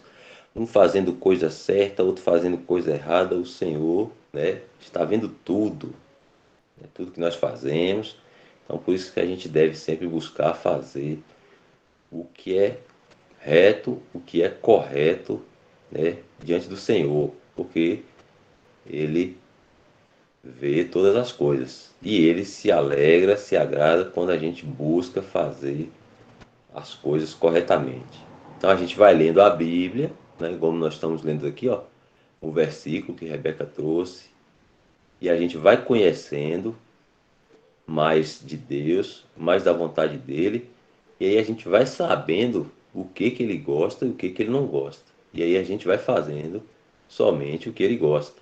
um fazendo coisa certa, outro fazendo coisa errada. O Senhor, né, está vendo tudo, né, tudo que nós fazemos. Então, por isso que a gente deve sempre buscar fazer o que é reto, o que é correto, né, diante do Senhor, porque Ele vê todas as coisas e Ele se alegra, se agrada quando a gente busca fazer as coisas corretamente. Então a gente vai lendo a Bíblia, né, como nós estamos lendo aqui, ó, o versículo que Rebeca trouxe, e a gente vai conhecendo mais de Deus, mais da vontade dele, e aí a gente vai sabendo o que ele gosta e o que ele não gosta. E aí a gente vai fazendo somente o que ele gosta.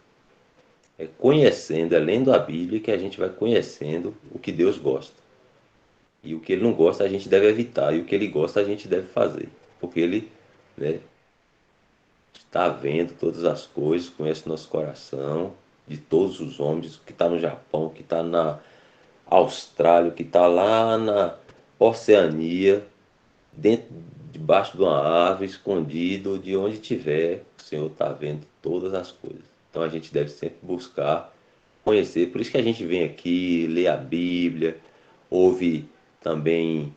É conhecendo, é lendo a Bíblia que a gente vai conhecendo o que Deus gosta. E o que ele não gosta a gente deve evitar, e o que ele gosta a gente deve fazer. Porque ele, né, está vendo todas as coisas, conhece nosso coração, de todos os homens, o que está no Japão, o que está na Austrália, o que está lá na Oceania, dentro, debaixo de uma árvore, escondido, de onde tiver, o Senhor está vendo todas as coisas. Então a gente deve sempre buscar conhecer. Por isso que a gente vem aqui, lê a Bíblia, ouve também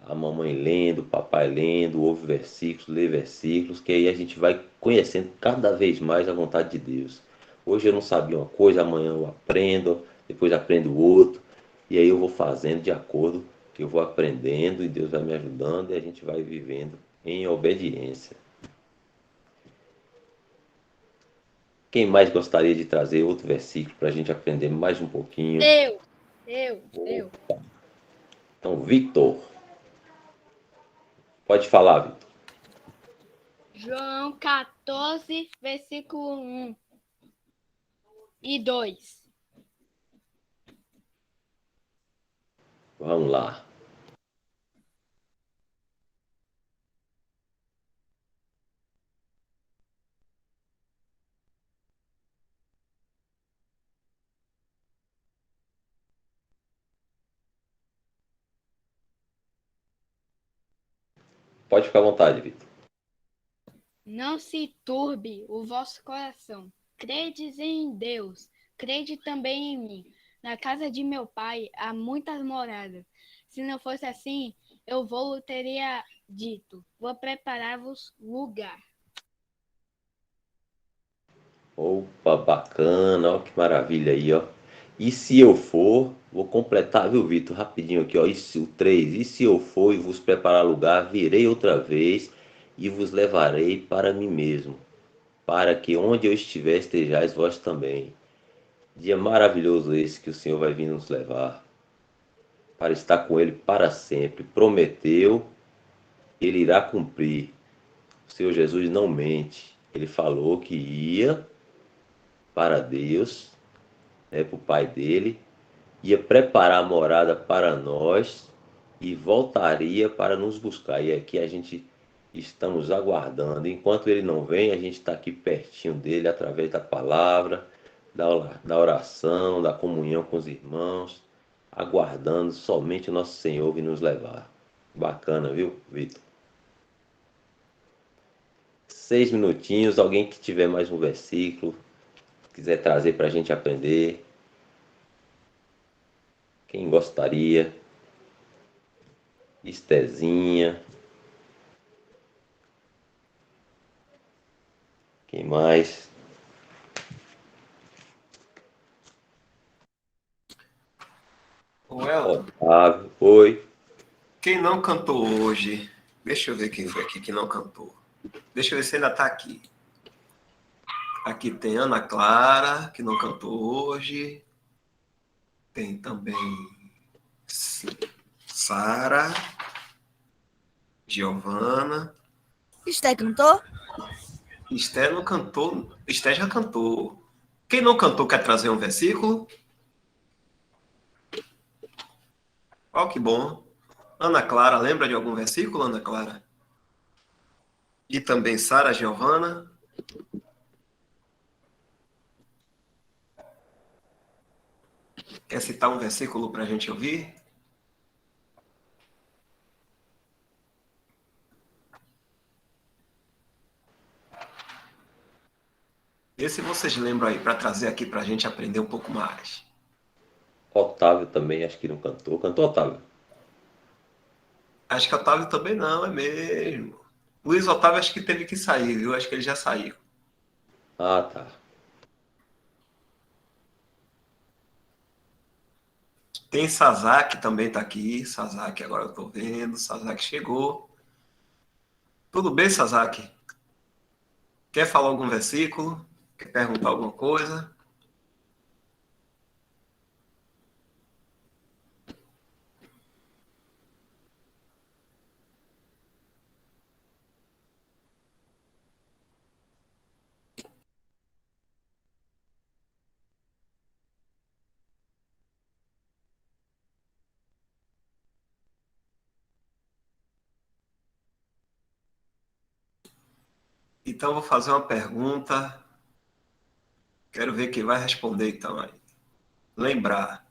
a mamãe lendo, o papai lendo, ouve versículos, lê versículos, que aí a gente vai conhecendo cada vez mais a vontade de Deus. Hoje eu não sabia uma coisa, amanhã eu aprendo, depois aprendo outro, e aí eu vou fazendo de acordo que eu vou aprendendo e Deus vai me ajudando e a gente vai vivendo em obediência. Quem mais gostaria de trazer outro versículo para a gente aprender mais um pouquinho? Eu. Então, Victor, pode falar, Victor. João 14, versículo 1 e 2. Vamos lá. Pode ficar à vontade, Victor. Não se turbe o vosso coração. Credes em Deus, crede também em mim. Na casa de meu pai há muitas moradas. Se não fosse assim, eu vou teria dito: vou preparar-vos lugar. Opa, bacana, ó, que maravilha aí, ó. E se eu for, vou completar, viu, Vitor, rapidinho aqui, ó, o 3. E se eu for e vos preparar lugar, virei outra vez e vos levarei para mim mesmo, para que onde eu estiver estejais vós também. Dia maravilhoso esse que o Senhor vai vir nos levar, para estar com Ele para sempre. Prometeu, Ele irá cumprir. O Senhor Jesus não mente. Ele falou que ia para Deus, né, para o Pai dele, ia preparar a morada para nós e voltaria para nos buscar. E aqui a gente estamos aguardando. Enquanto ele não vem, a gente está aqui pertinho dele através da palavra, da oração, da comunhão com os irmãos, aguardando somente o nosso Senhor vir nos levar. Bacana, viu, Vitor? 6 minutinhos, alguém que tiver mais um versículo, quiser trazer para a gente aprender. Quem gostaria? Estezinha. Quem mais? Ô, Elton, Otávio. Oi. quem não cantou hoje? Deixa eu ver quem foi aqui que não cantou. Deixa eu ver se ainda está aqui. Aqui tem Ana Clara, que não cantou hoje. Tem também Sara, Giovana. Esté cantou? Esther não cantou. Esther já cantou. Quem não cantou quer trazer um versículo? Ó, que bom. Ana Clara, lembra de algum versículo, Ana Clara? E também Sara Giovana. Quer citar um versículo para a gente ouvir? Vê se vocês lembram aí, para trazer aqui para a gente aprender um pouco mais. Otávio também, acho que não cantou. Cantou, Otávio? Acho que Otávio também não, é mesmo. Luiz Otávio acho que teve que sair, viu? Acho que ele já saiu. Ah, tá. Tem Sazak também tá aqui. Sazak, agora eu tô vendo. Sazak chegou. Tudo bem, Sazak? Quer falar algum versículo? Quer perguntar alguma coisa? Então, vou fazer uma pergunta. Quero ver quem vai responder, então. Aí. Lembrar.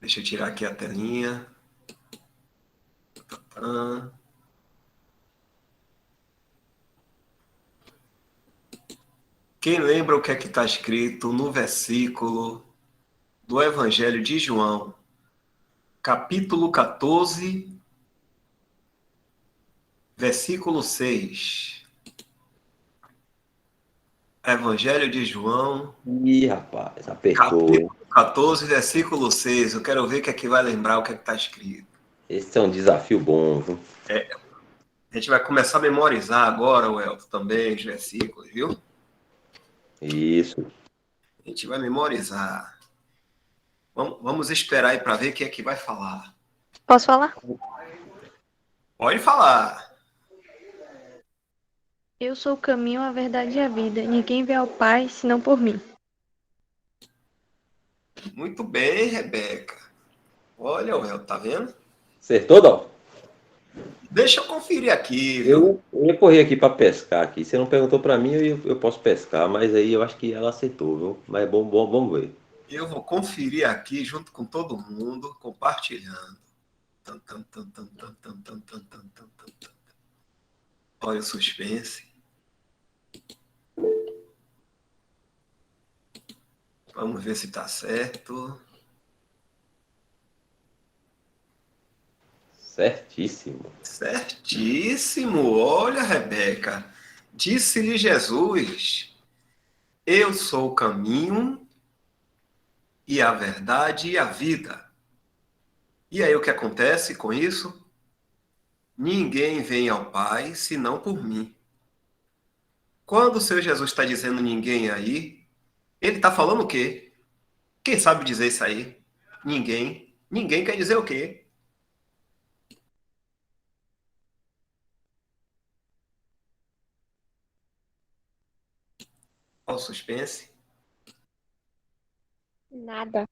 Deixa eu tirar aqui a telinha. Quem lembra o que é que está escrito no versículo do Evangelho de João, capítulo 14, versículo 6? Evangelho de João, Ih, rapaz, apertou, hein? capítulo 14, versículo 6. Eu quero ver o que é que vai lembrar o que é que está escrito. Esse é um desafio bom, viu? A gente vai começar a memorizar agora, Welton, também os versículos, viu? Isso. A gente vai memorizar. Vamos esperar aí para ver quem é que vai falar. Posso falar? Pode falar. Eu sou o caminho, a verdade e a vida. Ninguém vê ao Pai senão por mim. Muito bem, Rebeca. Olha, Welton, tá vendo? Acertou, Dal? Deixa eu conferir aqui, viu? Eu ia correr aqui para pescar aqui. Você não perguntou para mim, eu posso pescar, mas aí eu acho que ela acertou, viu? Mas vamos ver. Eu vou conferir aqui junto com todo mundo, compartilhando. Olha o suspense. Vamos ver se está certo. Certíssimo. Certíssimo. Olha, Rebeca. Disse-lhe Jesus: Eu sou o caminho e a verdade e a vida. E aí o que acontece com isso? Ninguém vem ao Pai senão por mim. Quando o Senhor Jesus está dizendo ninguém aí, ele está falando o quê? Quem sabe dizer isso aí? Ninguém. Ninguém quer dizer o quê? Olha o suspense. Nada.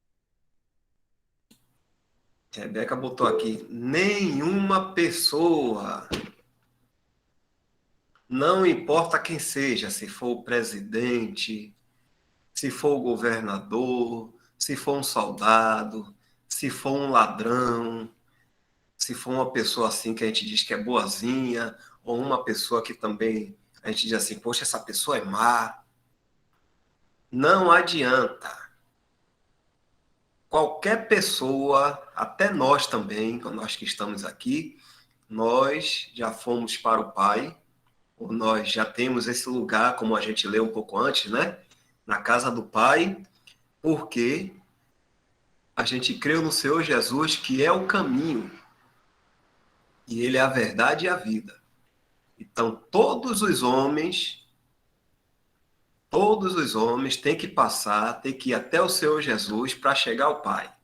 Rebeca botou aqui, nenhuma pessoa. Não importa quem seja, se for o presidente, se for o governador, se for um soldado, se for um ladrão, se for uma pessoa assim que a gente diz que é boazinha, ou uma pessoa que também a gente diz assim, poxa, essa pessoa é má. Não adianta. Qualquer pessoa, até nós também, nós que estamos aqui, nós já fomos para o Pai, ou nós já temos esse lugar, como a gente leu um pouco antes, né? Na casa do Pai, porque a gente creu no Senhor Jesus, que é o caminho, e Ele é a verdade e a vida. Então, todos os homens têm que passar, têm que ir até o Senhor Jesus para chegar ao Pai.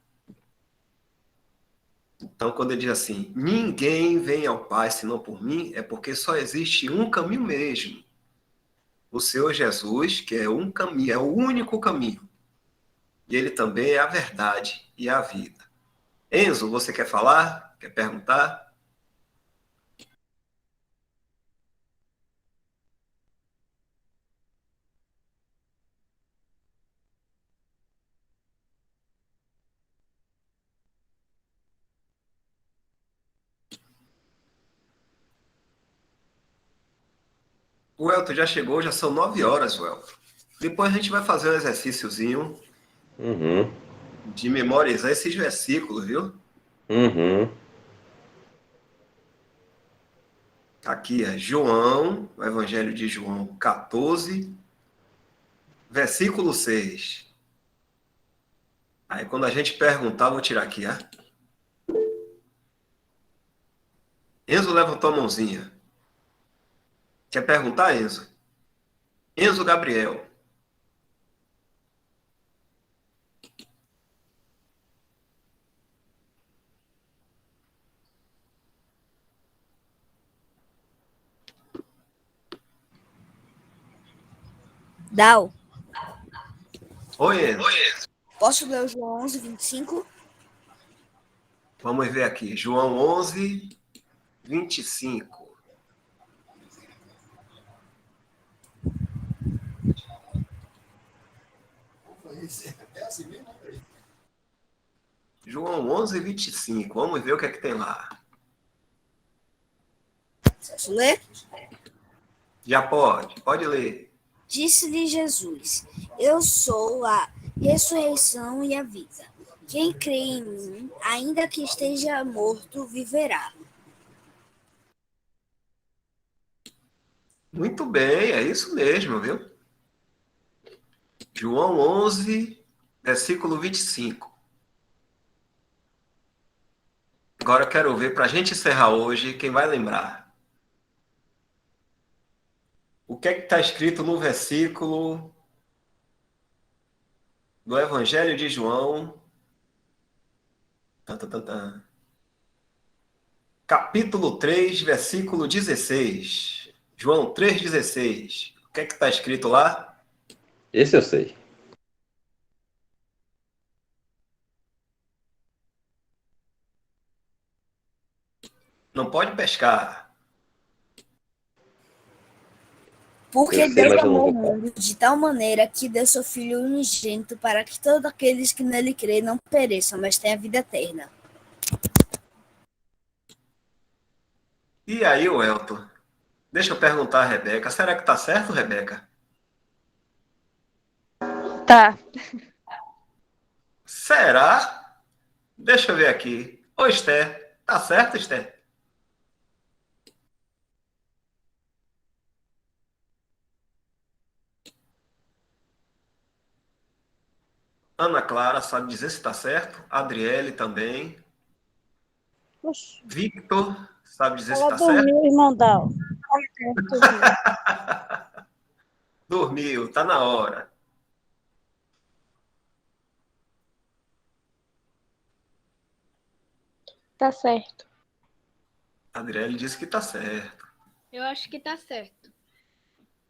Então, quando ele diz assim, ninguém vem ao Pai senão por mim, é porque só existe um caminho mesmo. O Senhor Jesus, que é um caminho, é o único caminho. E ele também é a verdade e a vida. Enzo, você quer falar? Quer perguntar? O Elton já chegou, já são 9 horas, Elton. Depois a gente vai fazer um exercíciozinho Uhum, de memorizar esses versículos, viu? uhum. Aqui é João, o Evangelho de João 14, versículo 6. Aí quando a gente perguntar, vou tirar aqui, ah. Enzo levantou a mãozinha. Quer perguntar, Enzo? Enzo Gabriel. Dal, Oi, Enzo. posso ler o João 11, 25? Vamos ver aqui. João 11, 25. João 11, 25. Vamos ver o que é que tem lá. Posso ler? Já pode ler. Disse-lhe Jesus: Eu sou a ressurreição e a vida. Quem crê em mim, ainda que esteja morto, viverá. Muito bem, é isso mesmo, viu? João 11, versículo 25. Agora eu quero ver, para a gente encerrar hoje, quem vai lembrar. O que é que está escrito no versículo do Evangelho de João? Tan, tan, tan, tan. Capítulo 3, versículo 16. João 3,16. O que é que está escrito lá? Esse eu sei. Não pode pescar. Porque Eu sei, Deus mas eu não amou o vou falar. mundo de tal maneira que deu seu Filho unigênito para que todos aqueles que nele crêem não pereçam, mas tenham a vida eterna. E aí, Welton? Deixa eu perguntar a Rebeca. Será que está certo, Rebeca? Tá. Será? Deixa eu ver aqui. Ô, Esther. Tá certo, Esther? Ana Clara sabe dizer se está certo. Adriele também. Oxe, Victor sabe dizer se ela está certo. dormiu, irmão Dal. Tá certo, viu? Dormiu, tá na hora. Tá certo. Adriele disse que está certo. Eu acho que tá certo.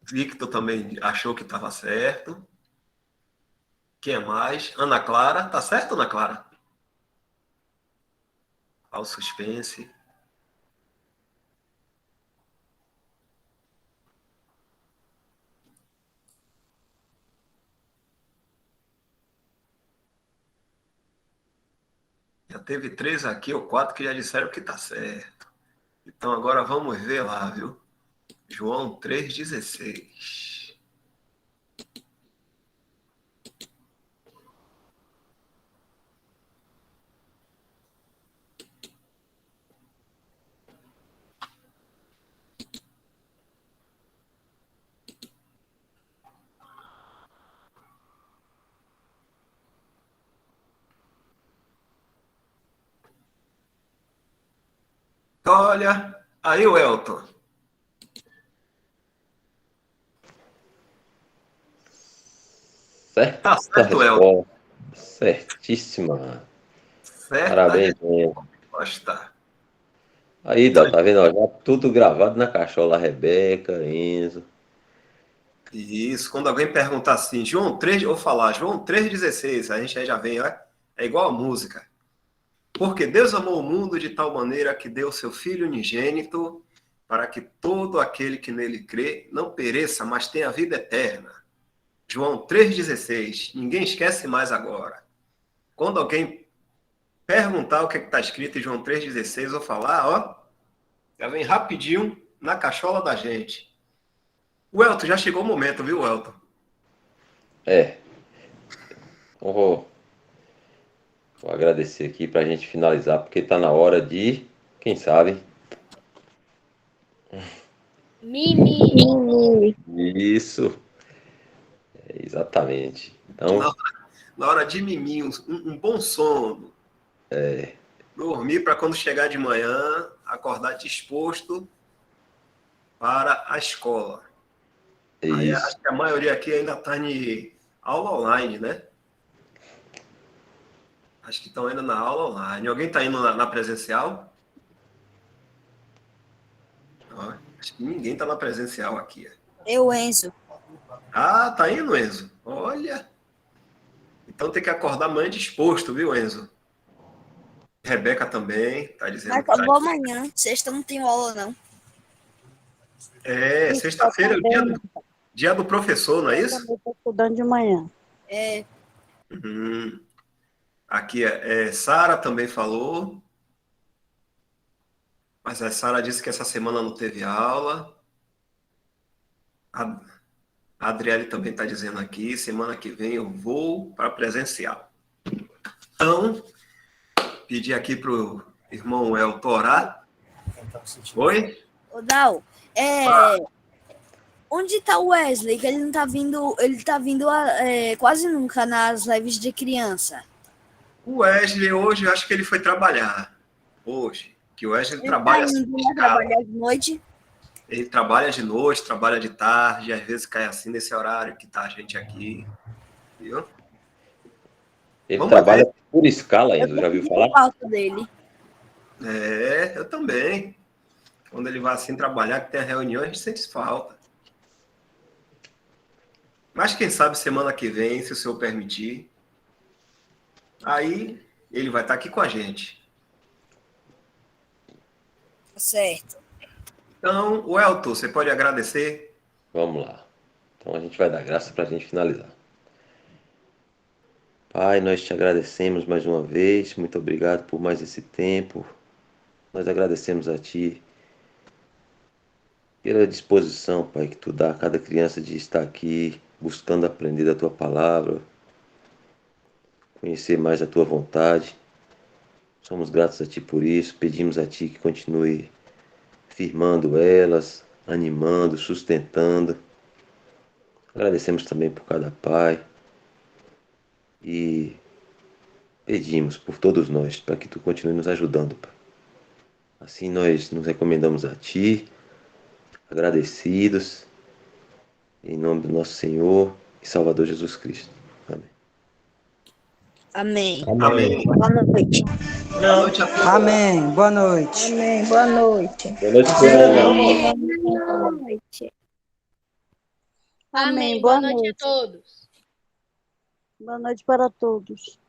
Victor também achou que estava certo. Quem mais? Ana Clara. Tá certo, Ana Clara? Ao suspense. Já teve 3 aqui ou 4 que já disseram que tá certo. Então agora vamos ver lá, viu? João 3,16. Olha, aí o Elton. Tá Certa certo, Elton. resposta. Certíssima. Certa Parabéns, Enzo. Gosta. Aí, Dal, tá vendo? Ó, já tudo gravado na cachola. Rebeca, Enzo. Isso, quando alguém perguntar assim, João 3, ou falar João 3,16, a gente aí já vem, ó, é igual a música. Porque Deus amou o mundo de tal maneira que deu seu Filho unigênito para que todo aquele que nele crê não pereça, mas tenha vida eterna. João 3,16. Ninguém esquece mais agora. Quando alguém perguntar o que está escrito em João 3,16, eu falar, ó, já vem rapidinho na cachola da gente. O Elton, já chegou o momento, viu, Elton? É. Então vou agradecer aqui pra gente finalizar, porque tá na hora de, quem sabe? Mimi. Isso, exatamente. Na, Então, na hora de mimir, um bom sono. Dormir para quando chegar de manhã, acordar disposto para a escola. é Aí isso. acho que a maioria aqui ainda está em aula online, né? Acho que estão ainda na aula online. Alguém está indo na presencial? Ó, acho que ninguém está na presencial aqui. Eu, Enzo. Ah, tá indo, Enzo? Olha. Então tem que acordar amanhã disposto, viu, Enzo? Rebeca também tá dizendo Mas que eu tá. vou amanhã. Sexta não tenho aula, não. É, sexta-feira é o dia do professor, não é isso? Eu estou estudando de manhã. É, Uhum. Aqui Sara também falou, mas a Sara disse que essa semana não teve aula. A Adriele também está dizendo aqui, semana que vem eu vou para presencial. Então, pedi aqui para o irmão Elton orar. Oi? ô Dal, onde tá o Wesley? Que ele não tá vindo, ele tá vindo quase nunca nas lives de criança. O Wesley hoje, eu acho que ele foi trabalhar. Hoje. Que o Wesley Ele trabalha tá assim, indo lá trabalhar de noite. ele trabalha de noite, trabalha de tarde, às vezes cai assim nesse horário que tá a gente aqui. Viu? Ele Vamos trabalha ver. por escala, Eu Enzo, tô já viu sentindo falar? falta dele. Eu também. Quando ele vai assim trabalhar, que tem a reunião, a gente sente falta. Mas quem sabe semana que vem, se o senhor permitir, aí ele vai estar aqui com a gente. Tá certo. Então, o Elton, você pode agradecer? Vamos lá. Então a gente vai dar graça pra gente finalizar. Pai, nós te agradecemos mais uma vez. Muito obrigado por mais esse tempo. Nós agradecemos a Ti pela disposição, Pai, que Tu dá a cada criança de estar aqui buscando aprender da Tua palavra, conhecer mais a Tua vontade. Somos gratos a Ti por isso. Pedimos a Ti que continue firmando elas, animando, sustentando. Agradecemos também por cada pai e pedimos por todos nós para que Tu continue nos ajudando, Pai. Assim nós nos recomendamos a Ti, agradecidos, em nome do nosso Senhor e Salvador Jesus Cristo. Amém. Amém. Amém. Boa noite. Boa noite a todos. Amém. Boa noite. Amém. Boa noite. Boa noite, Ana. Boa noite. Amém. Boa noite a todos. Boa noite para todos.